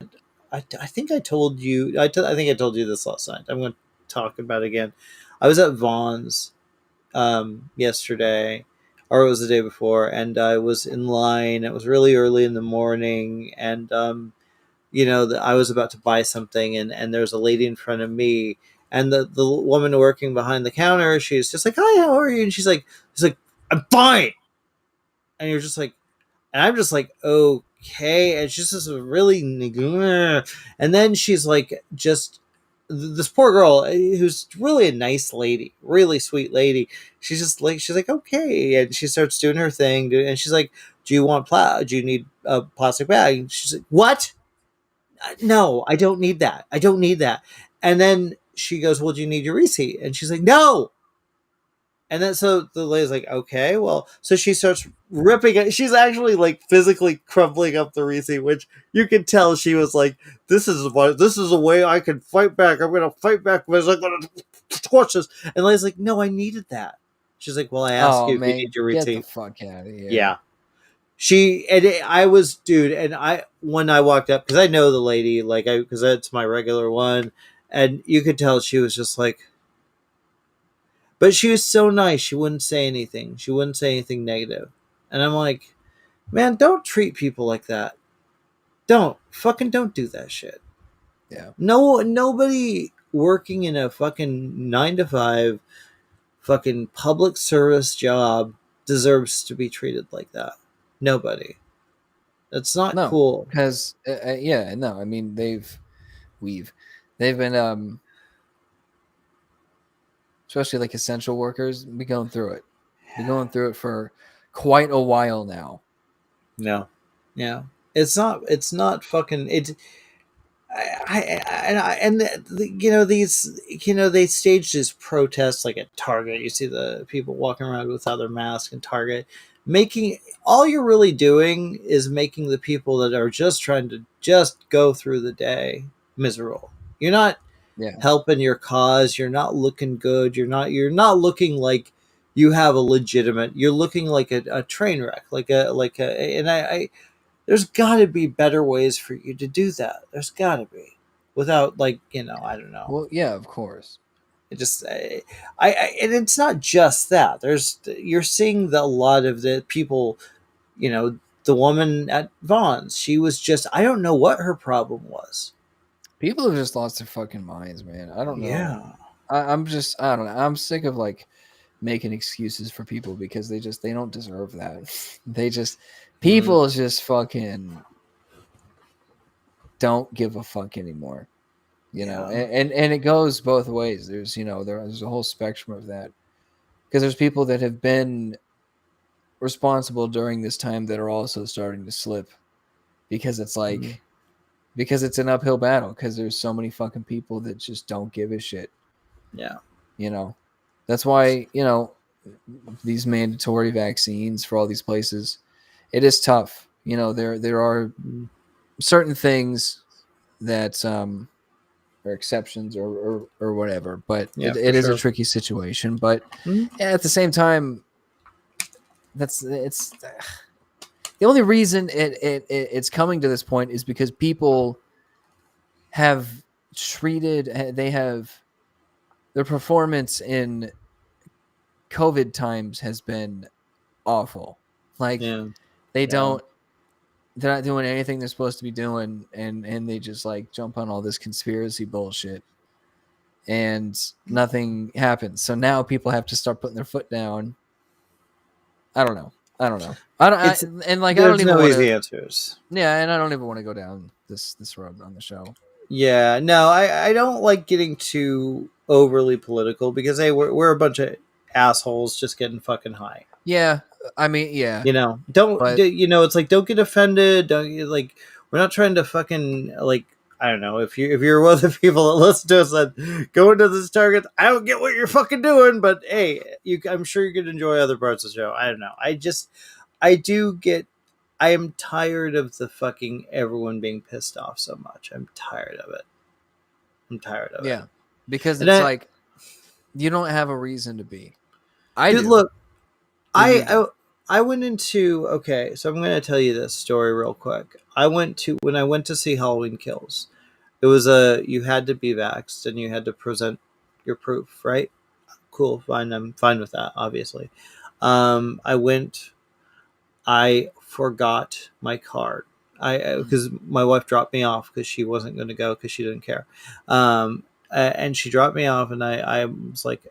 I think I told you. I think I told you this last night. I'm going to talk about it again. I was at Vaughn's yesterday, or it was the day before, and I was in line. It was really early in the morning, and I was about to buy something, and there was a lady in front of me, and the woman working behind the counter, she's just like, "Hi, how are you?" And she's like, "I'm fine," and you're just like, and I'm just like, okay, and she's just really, and then she's like, just this poor girl who's really a nice lady, really sweet lady. She's like, okay, and she starts doing her thing, and she's like, do you want do you need a plastic bag? And she's like, what? No, I don't need that. I don't need that. And then she goes, well, do you need your receipt? And she's like, no. And then so the lady's like, okay, well, so she starts ripping it. She's actually like physically crumbling up the receipt, which you could tell she was like, this is a way I can fight back. I'm gonna fight back because I'm gonna torch this. And the lady's like, no, I needed that. She's like, well, I asked Oh you if you need man, your get the receipt. fuck out of here. Yeah. I was, dude, and when I walked up, because I know the lady, like, because that's my regular one, and you could tell she was just like, but she was so nice. She wouldn't say anything. She wouldn't say anything negative. And I'm like, man, don't treat people like that. Don't do that shit. Yeah. No, nobody working in a fucking 9 to 5 fucking public service job deserves to be treated like that. Nobody. That's not No, cool. because yeah, no. I mean, we've they've been especially like essential workers, be going through it. Be going through it for quite a while now. No. Yeah. It's not fucking it. And these, they staged these protests like at Target. You see the people walking around without their mask in Target, making all you're really doing is making the people that are just trying to just go through the day miserable. You're not Yeah. helping your cause. You're not looking good. You're not looking like you have a legitimate. You're looking like a train wreck, and I there's got to be better ways for you to do that. There's got to be, without, like, I don't know. Well, yeah, of course. It just and it's not just that. You're seeing a lot of the people. The woman at Vaughn's. She was just, I don't know what her problem was. People have just lost their fucking minds, man. I don't know. Yeah. I don't know. I'm sick of like making excuses for people because they don't deserve that. They just Mm. people just fucking don't give a fuck anymore. You know, and it goes both ways. There's, you know, there's a whole spectrum of that, because there's people that have been responsible during this time that are also starting to slip, because it's like, because it's an uphill battle, because there's so many fucking people that just don't give a shit. Yeah. You know, that's why, you know, these mandatory vaccines for all these places, it is tough. You know, there are certain things that or exceptions or whatever, but it is a tricky situation. But at the same time, it's the only reason it's coming to this point is because people have treated, they have, their performance in COVID times has been awful. Like they don't, they're not doing anything they're supposed to be doing, and they just like jump on all this conspiracy bullshit, and nothing happens. So now people have to start putting their foot down. I don't know. I don't There's even no want easy answers. Yeah, and I don't even want to go down this road on the show. Yeah, no, I don't like getting too overly political, because hey, we're a bunch of assholes just getting fucking high. Yeah, I mean, yeah. You know, you know, it's like, don't get offended. Don't, like, we're not trying to fucking, like, I don't know, if you're one of the people that listen to us that go into this target, I don't get what you're fucking doing, but hey, I'm sure you could enjoy other parts of the show. I don't know. I am tired of the fucking everyone being pissed off so much. I'm tired of it. Yeah, because it's like, you don't have a reason to be. Dude, look, I went into, okay, so I'm going to tell you this story real quick. When I went to see Halloween Kills, it was you had to be vaxxed and you had to present your proof, right? Cool, fine. I'm fine with that, obviously. I forgot my card. Because my wife dropped me off because she wasn't going to go because she didn't care. And she dropped me off, and I was like,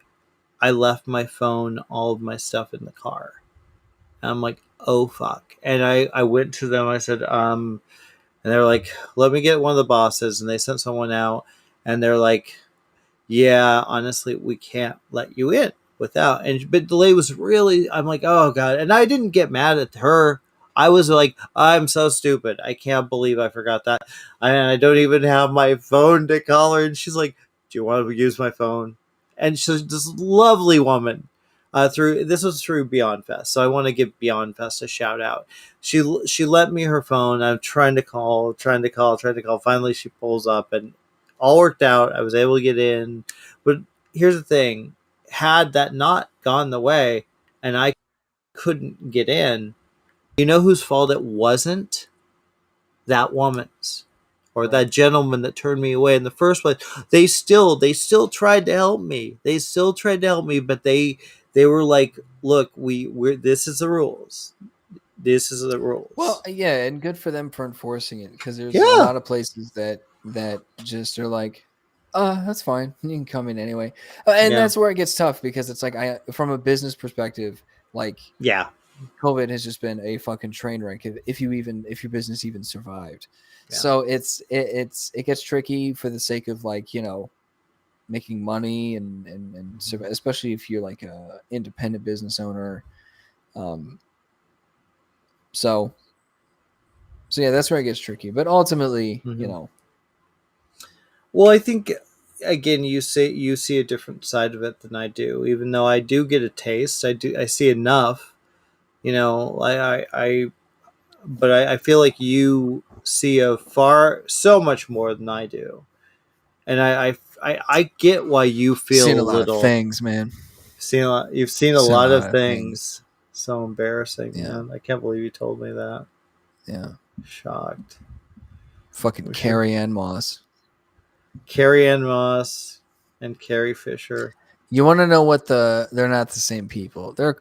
I left my phone, all of my stuff in the car. And I'm like, oh fuck. And I went to them, I said, and they're like, let me get one of the bosses. And they sent someone out, and they're like, yeah, honestly, we can't let you in without. And but delay was really, I'm like, oh god. And I didn't get mad at her. I was like, I'm so stupid. I can't believe I forgot that. And I don't even have my phone to call her. And she's like, do you want to use my phone? And she's this lovely woman. This was through Beyond Fest, so I want to give Beyond Fest a shout out. She lent me her phone. I'm trying to call. Finally, she pulls up, and all worked out. I was able to get in. But here's the thing: had that not gone the way, and I couldn't get in, you know whose fault it wasn't? That woman's, or that gentleman that turned me away in the first place. They still tried to help me. But they were like, look, we're this is the rules. This is the rules. Well, yeah, and good for them for enforcing it, because there's a lot of places that just are like, that's fine, you can come in anyway. And that's where it gets tough, because it's like, from a business perspective, like, COVID has just been a fucking train wreck if your business even survived. So it gets tricky for the sake of, like, you know, making money and especially if you're like a independent business owner. So yeah, that's where it gets tricky. But ultimately, you know. Well, I think, again, you see a different side of it than I do. Even though I do get a taste, I see enough. You know, but I feel like you see so much more than I do, and I get why you feel seen a lot of things, man. You've seen a lot of things. So embarrassing, man. I can't believe you told me that. Yeah, shocked. Fucking Carrie Ann Moss. Carrie Ann Moss and Carrie Fisher. You want to know what they're not the same people. They're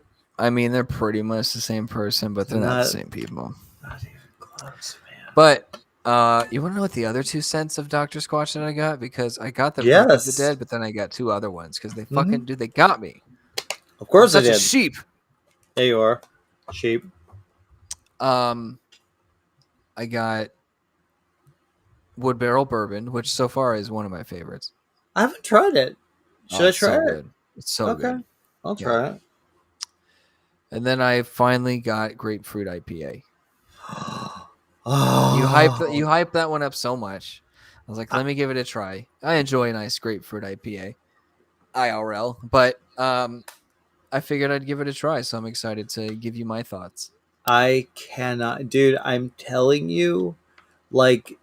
pretty much the same person, but they're not the same people. Not even close, man. But you want to know what the other 2 cents of Dr. Squatch that I got? Because I got the Book of the Dead, but then I got 2 other ones, because they fucking they got me. Of course I'm they did. A sheep. There you are, sheep. I got wood barrel bourbon, which so far is one of my favorites. I haven't tried it. Should I try so it? Good. It's so okay. Good. I'll try it. And then I finally got grapefruit IPA. Oh. You hyped that one up so much. I was like, let me give it a try. I enjoy a nice grapefruit IPA, IRL, but I figured I'd give it a try, so I'm excited to give you my thoughts. I cannot, dude. I'm telling you, like,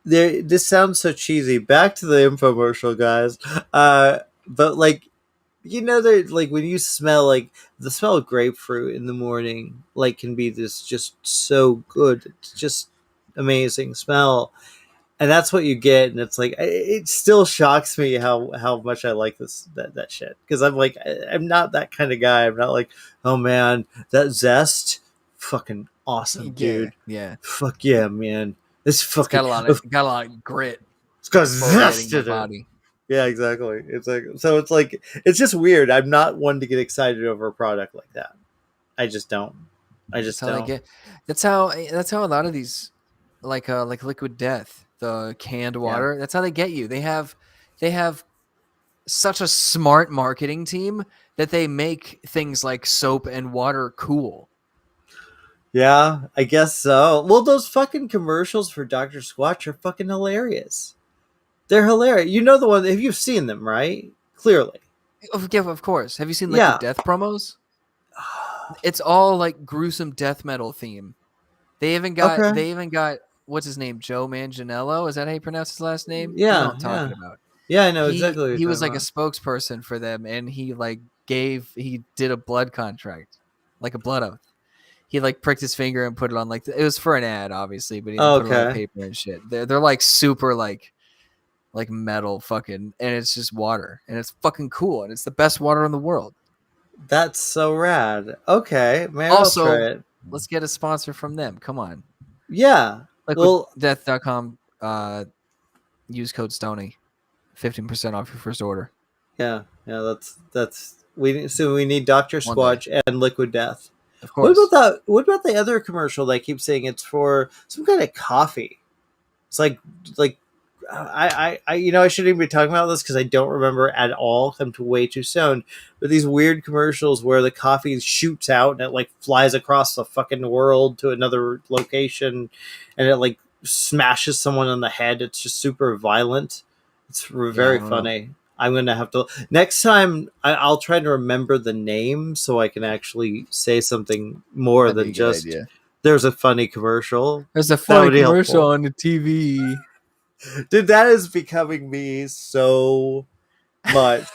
this sounds so cheesy. Back to the infomercial, guys. But like, like when you smell like the smell of grapefruit in the morning, like can be this just so good. It's just amazing smell, and that's what you get. And it's like it still shocks me how much I like that shit, because I'm like I'm not that kind of guy. I'm not like, oh man, that zest, fucking awesome, dude. Yeah. Fuck yeah, man. This fucking got a lot of grit. It's got zest in body. Yeah, exactly. It's like it's just weird. I'm not one to get excited over a product like that. I just don't. That's how a lot of these, like Liquid Death, the canned water. Yeah. That's how they get you. They have such a smart marketing team that they make things like soap and water cool. Yeah, I guess so. Well, those fucking commercials for Dr. Squatch are fucking hilarious. They're hilarious. You know the one. Have you seen them, right? Clearly. Of course. Have you seen Liquid Death promos? It's all like gruesome death metal theme. They even got what's his name? Joe Manganiello. Is that how you pronounce his last name? Yeah. You know what I'm talking about. Yeah, I know exactly. He was like a spokesperson for them, and he did a blood contract, like a blood oath. He like pricked his finger and put it on, like, it was for an ad, obviously, but he put it on paper and shit. They're like super like metal fucking, and it's just water, and it's fucking cool, and it's the best water in the world. That's so rad. Okay, man. Also, I'll try it. Let's get a sponsor from them. Come on. Yeah. LiquidDeath.com. Use code Stoney. 15% off your first order. Yeah. We need Dr. Squatch and Liquid Death. Of course. What about the other commercial that keeps saying it's for some kind of coffee? It's like I shouldn't even be talking about this because I don't remember at all. I'm way too stoned. But these weird commercials where the coffee shoots out and it like flies across the fucking world to another location, and it like smashes someone on the head. It's just super violent. It's very funny. Know. I'm gonna have to next time. I'll try to remember the name so I can actually say something more than just. There's a funny commercial. There's a funny commercial on the TV. Dude, that is becoming me so much.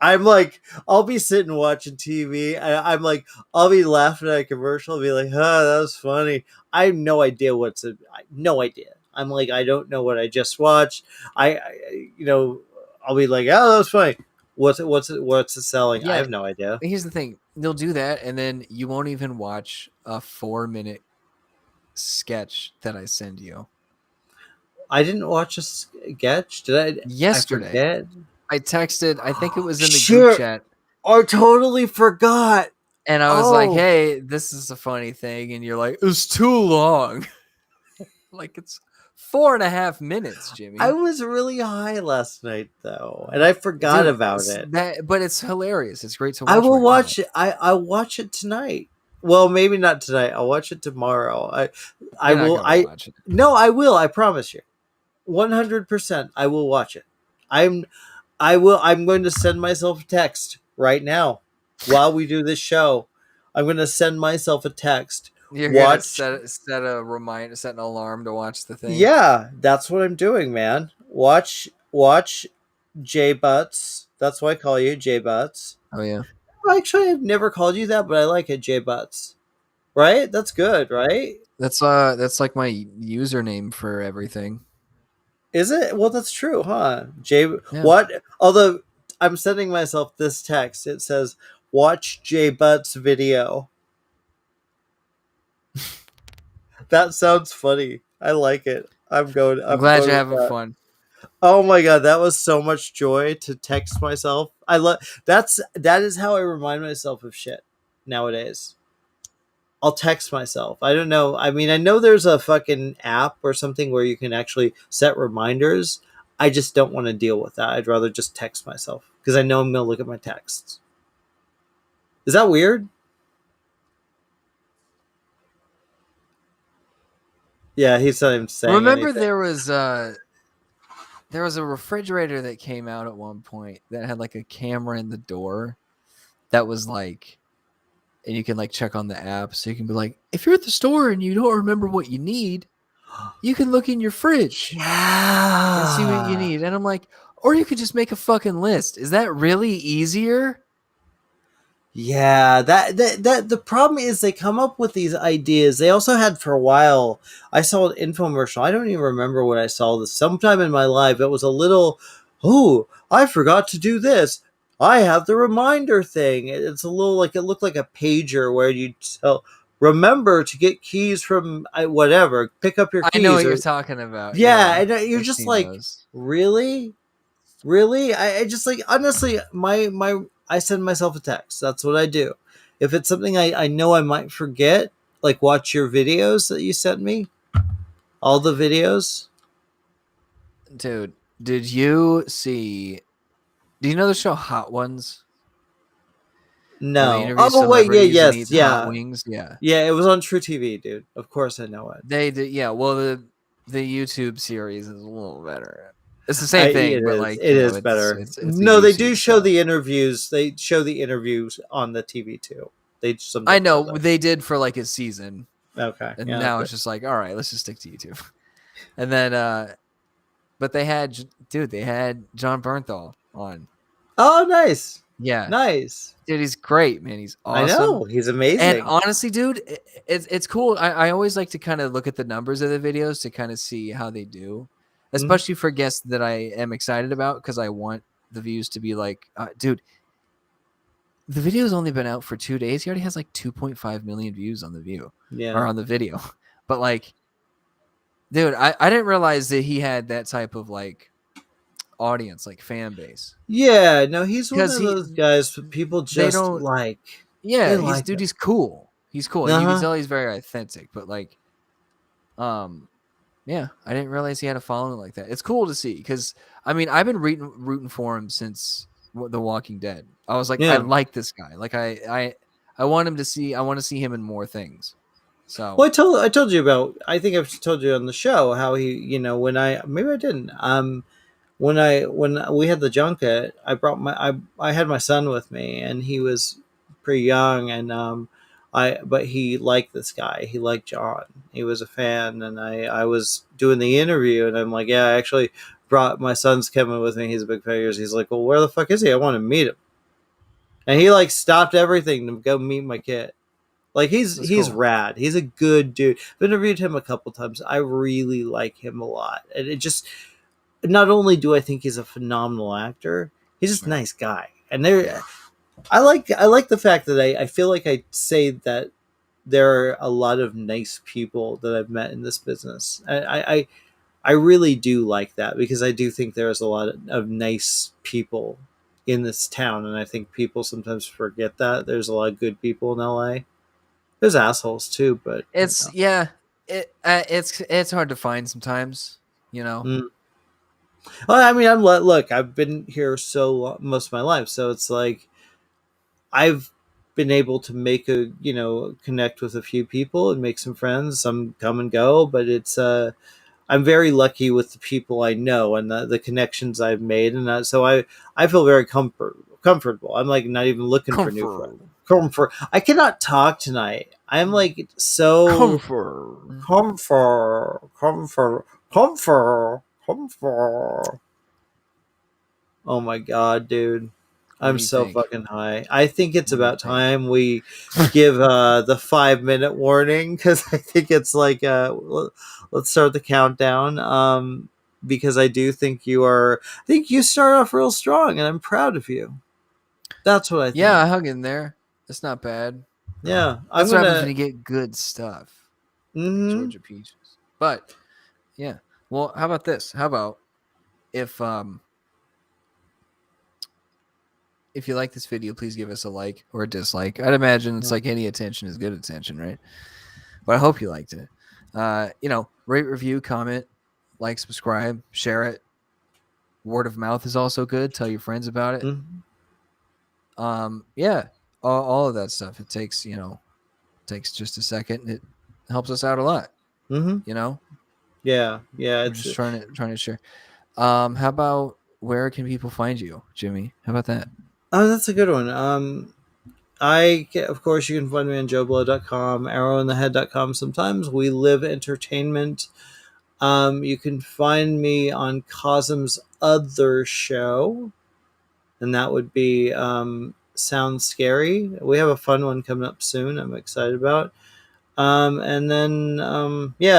I'm like, I'll be sitting watching TV. I'm like, I'll be laughing at a commercial and be like, oh, that was funny. I have no idea no idea. I'm like, I don't know what I just watched. I'll be like, oh, that was funny. What's it selling? Yeah, I have no idea. Here's the thing. They'll do that, and then you won't even watch a 4-minute sketch that I send you. I didn't watch a sketch. Did I? Yesterday. I texted. I think it was in the group chat. I totally forgot. And I was like, hey, this is a funny thing. And you're like, it's too long. Like, it's 4.5 minutes, Jimmy. I was really high last night, though. And I forgot about it. But it's hilarious. It's great to watch. I will watch it. I'll watch it tonight. Well, maybe not tonight. I'll watch it tomorrow. I will. Watch it. No, I will. I promise you. 100%. I will watch it. I'm going to send myself a text right now while we do this show. I'm going to send myself a text. You're going to set an alarm to watch the thing. Yeah, that's what I'm doing, man. Watch J Butts. That's why I call you J Butts. Oh yeah. Actually, I've never called you that, but I like it, J Butts. Right? That's good, right? That's like my username for everything. Is it? Well, that's true, huh? What? Although I'm sending myself this text. It says, watch J Butt's video. That sounds funny. I like it. I'm glad you're having fun. Oh my god, that was so much joy to text myself. That is how I remind myself of shit nowadays. I'll text myself. I don't know. I mean, I know there's a fucking app or something where you can actually set reminders. I just don't want to deal with that. I'd rather just text myself because I know I'm going to look at my texts. Is that weird? Yeah, he's not even saying Remember, anything. there was a refrigerator that came out at one point that had like a camera in the door that was like, and you can like check on the app, so you can be like, if you're at the store and you don't remember what you need, you can look in your fridge and see what you Yeah. need. And I'm like, or you could just make a fucking list. Is that really easier? Yeah, that the problem is they come up with these ideas. They also had for a while. I saw an infomercial. I don't even remember when I saw this. Sometime in my life, it was a little. Oh, I forgot to do this. I have the reminder thing. It's a little like it looked like a pager where you tell remember to get keys from whatever. Pick up your I know keys what or you're talking about. yeah, Yeah, and you're I've just seen like those. really. Really? I just like honestly, my I send myself a text. That's what I do. If it's something I know I might forget, like watch your videos that you sent me, all the videos. Dude, did you see? Do you know the show Hot Ones? Where they No. interview Oh wait, yeah, celebrities and yes, eat hot yeah, wings? Yeah. yeah. It was on True TV, dude. Of course I know it. They did, yeah. Well, the YouTube series is a little better. It's the I same thing, it but is like it is better. it's a No, they do YouTube show show. the interviews. They show the interviews on the TV too. They I sometimes show know those. they did for like a season, Okay, and yeah, now good. it's just like, all right, let's just stick to YouTube. And then, but they had, dude, they had John Bernthal on. Oh, nice, Yeah, nice. dude, he's great, man. He's I awesome. know he's And amazing. honestly, dude, it's cool. I always like to kind of look at the numbers of the videos to kind of see how they do, Mhm. especially for guests that I am excited about because I want the views to be like, dude, the video's only been out for 2 days. He already has like 2.5 million views on the view Yeah. or on the video. But like, dude, I didn't realize that he had that type of like audience, like fan base. Yeah, no, he's one Because of those guys that people they just don't, like. They yeah, like him. he's cool. He's cool. And you can Uh-huh. tell he's very authentic, but like, um, yeah, I didn't realize he had a following like that. It's cool to see because I mean I've been rooting for him since The Walking Dead. I was like, I Yeah. like this guy. Like I want him to see. I want to see him in more things. So Well, I told you about. I think I've told you on the show how he, when I maybe I didn't. When we had the junket, I had my son with me, and he was pretty young, and but he liked this guy. He liked John. He was a fan, and I was doing the interview, and I'm like, yeah, I actually brought my son's Kevin with me. He's a big fan of yours. He's like, well, where the fuck is he? I want to meet him, and he like stopped everything to go meet my kid. Like that's he's cool. rad. He's a good dude. I've interviewed him a couple times. I really like him a lot, and it just not only do I think he's a phenomenal actor, he's just a Right. nice guy. And I like the fact that I feel like I say that there are a lot of nice people that I've met in this business. I really do like that because I do think there's a lot of nice people in this town, and I think people sometimes forget that there's a lot of good people in LA. There's assholes too, but It's yeah. It's hard to find sometimes. You know. Mm. Well, I mean, look. I've been here so long, most of my life, so it's like I've been able to make connect with a few people and make some friends. Some come and go, but I'm very lucky with the people I know and the connections I've made, and so I feel very comfortable. I'm like not even looking for new friends. Comfort. Comfort. I cannot talk tonight. I'm like so Comfort. comfort. Oh my god, dude. What I'm do you so think? fucking high. I think it's What do you about think? time we give the 5 minute warning because I think it's like let's start the countdown. Because I do think I think you start off real strong and I'm proud of you. That's what I Yeah, I think. hung in there. It's not bad. Yeah, I'm That's what happens when gonna. you get good stuff, like Mm-hmm. Georgia peaches. But yeah, well, how about this? How about if if you like this video, please give us a like or a dislike. I'd imagine it's like any attention is good attention, right? But I hope you liked it. Rate, review, comment, like, subscribe, share it. Word of mouth is also good. Tell your friends about it. Yeah, all of that stuff. It takes just a second. It helps us out a lot. Yeah. We're just trying to share. How about, where can people find you, Jimmy? How about that? Oh, that's a good one. Of course, you can find me on joeblow.com, arrowinthehead.com. Sometimes we live entertainment. You can find me on Cosm's other show, and that would be Sounds Scary. We have a fun one coming up soon. I'm excited about. And then,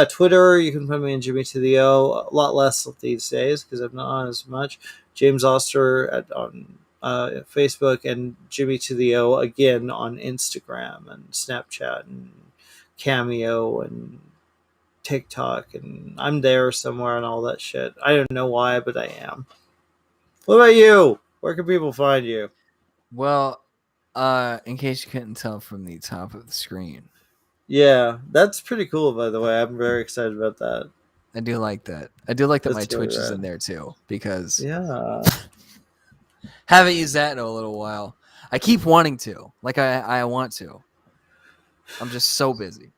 Twitter, you can find me on Jimmy to the O. A lot less these days because I'm not on as much. James Oster on Facebook, and Jimmy to the O again on Instagram and Snapchat and Cameo and TikTok. And I'm there somewhere and all that shit. I don't know why, but I am. What about you? Where can people find you? Well, in case you couldn't tell from the top of the screen. Yeah, that's pretty cool, by the way. I'm very excited about that. I do like that. I do like that my Twitch is in there too, because haven't used that in a little while. I keep wanting to. Like I want to. I'm just so busy.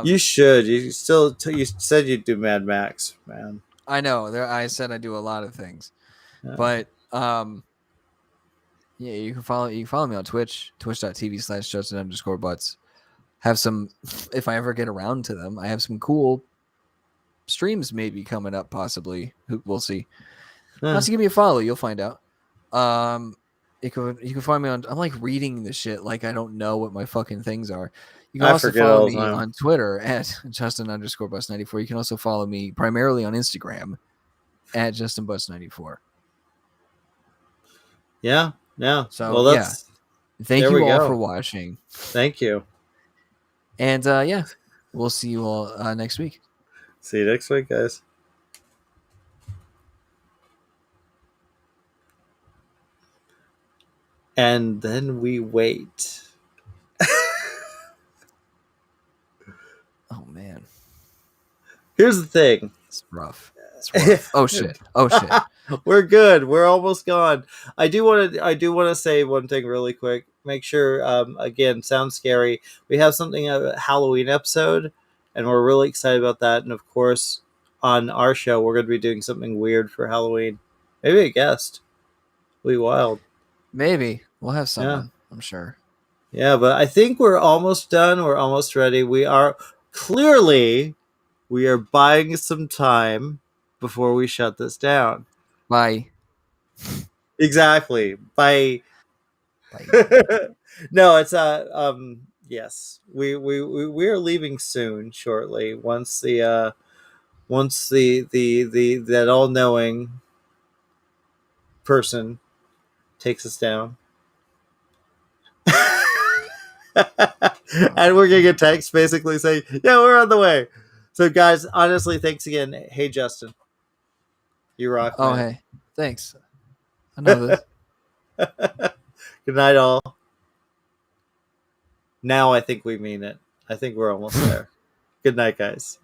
You should. You said you'd do Mad Max, man. I know. I said I do a lot of things, but yeah, you can follow me on Twitch, twitch.tv/Justin_Butts. Have some, if I ever get around to them, I have some cool streams maybe coming up, possibly. We'll see. Just give me a follow, you'll find out. You can find me on. I'm like reading the shit like I don't know what my fucking things are. You can also follow me on Twitter at Justin_Butts94. You can also follow me primarily on Instagram at JustinButts94. Yeah. So thank you all for watching. Thank you. And we'll see you all next week. See you next week, guys. And then we wait. Oh man. Here's the thing. It's rough. Oh shit. We're good. We're almost gone. I do want to say one thing really quick. Make sure, again, Sounds Scary. We have something, a Halloween episode, and we're really excited about that. And of course, on our show, we're going to be doing something weird for Halloween. Maybe a guest. It'll be wild. Maybe we'll have someone. I'm sure. Yeah, but I think we're almost done. We're almost ready. We are buying some time before we shut this down. Bye. Exactly. Bye. No, it's yes. We are leaving soon, shortly. Once the that all-knowing person takes us down. And we're getting a text basically saying, yeah, we're on the way. So guys, honestly, thanks again. Hey Justin. You rock, man. Oh hey. Thanks. I know this. Good night all. Now I think we mean it. I think we're almost there. Good night, guys.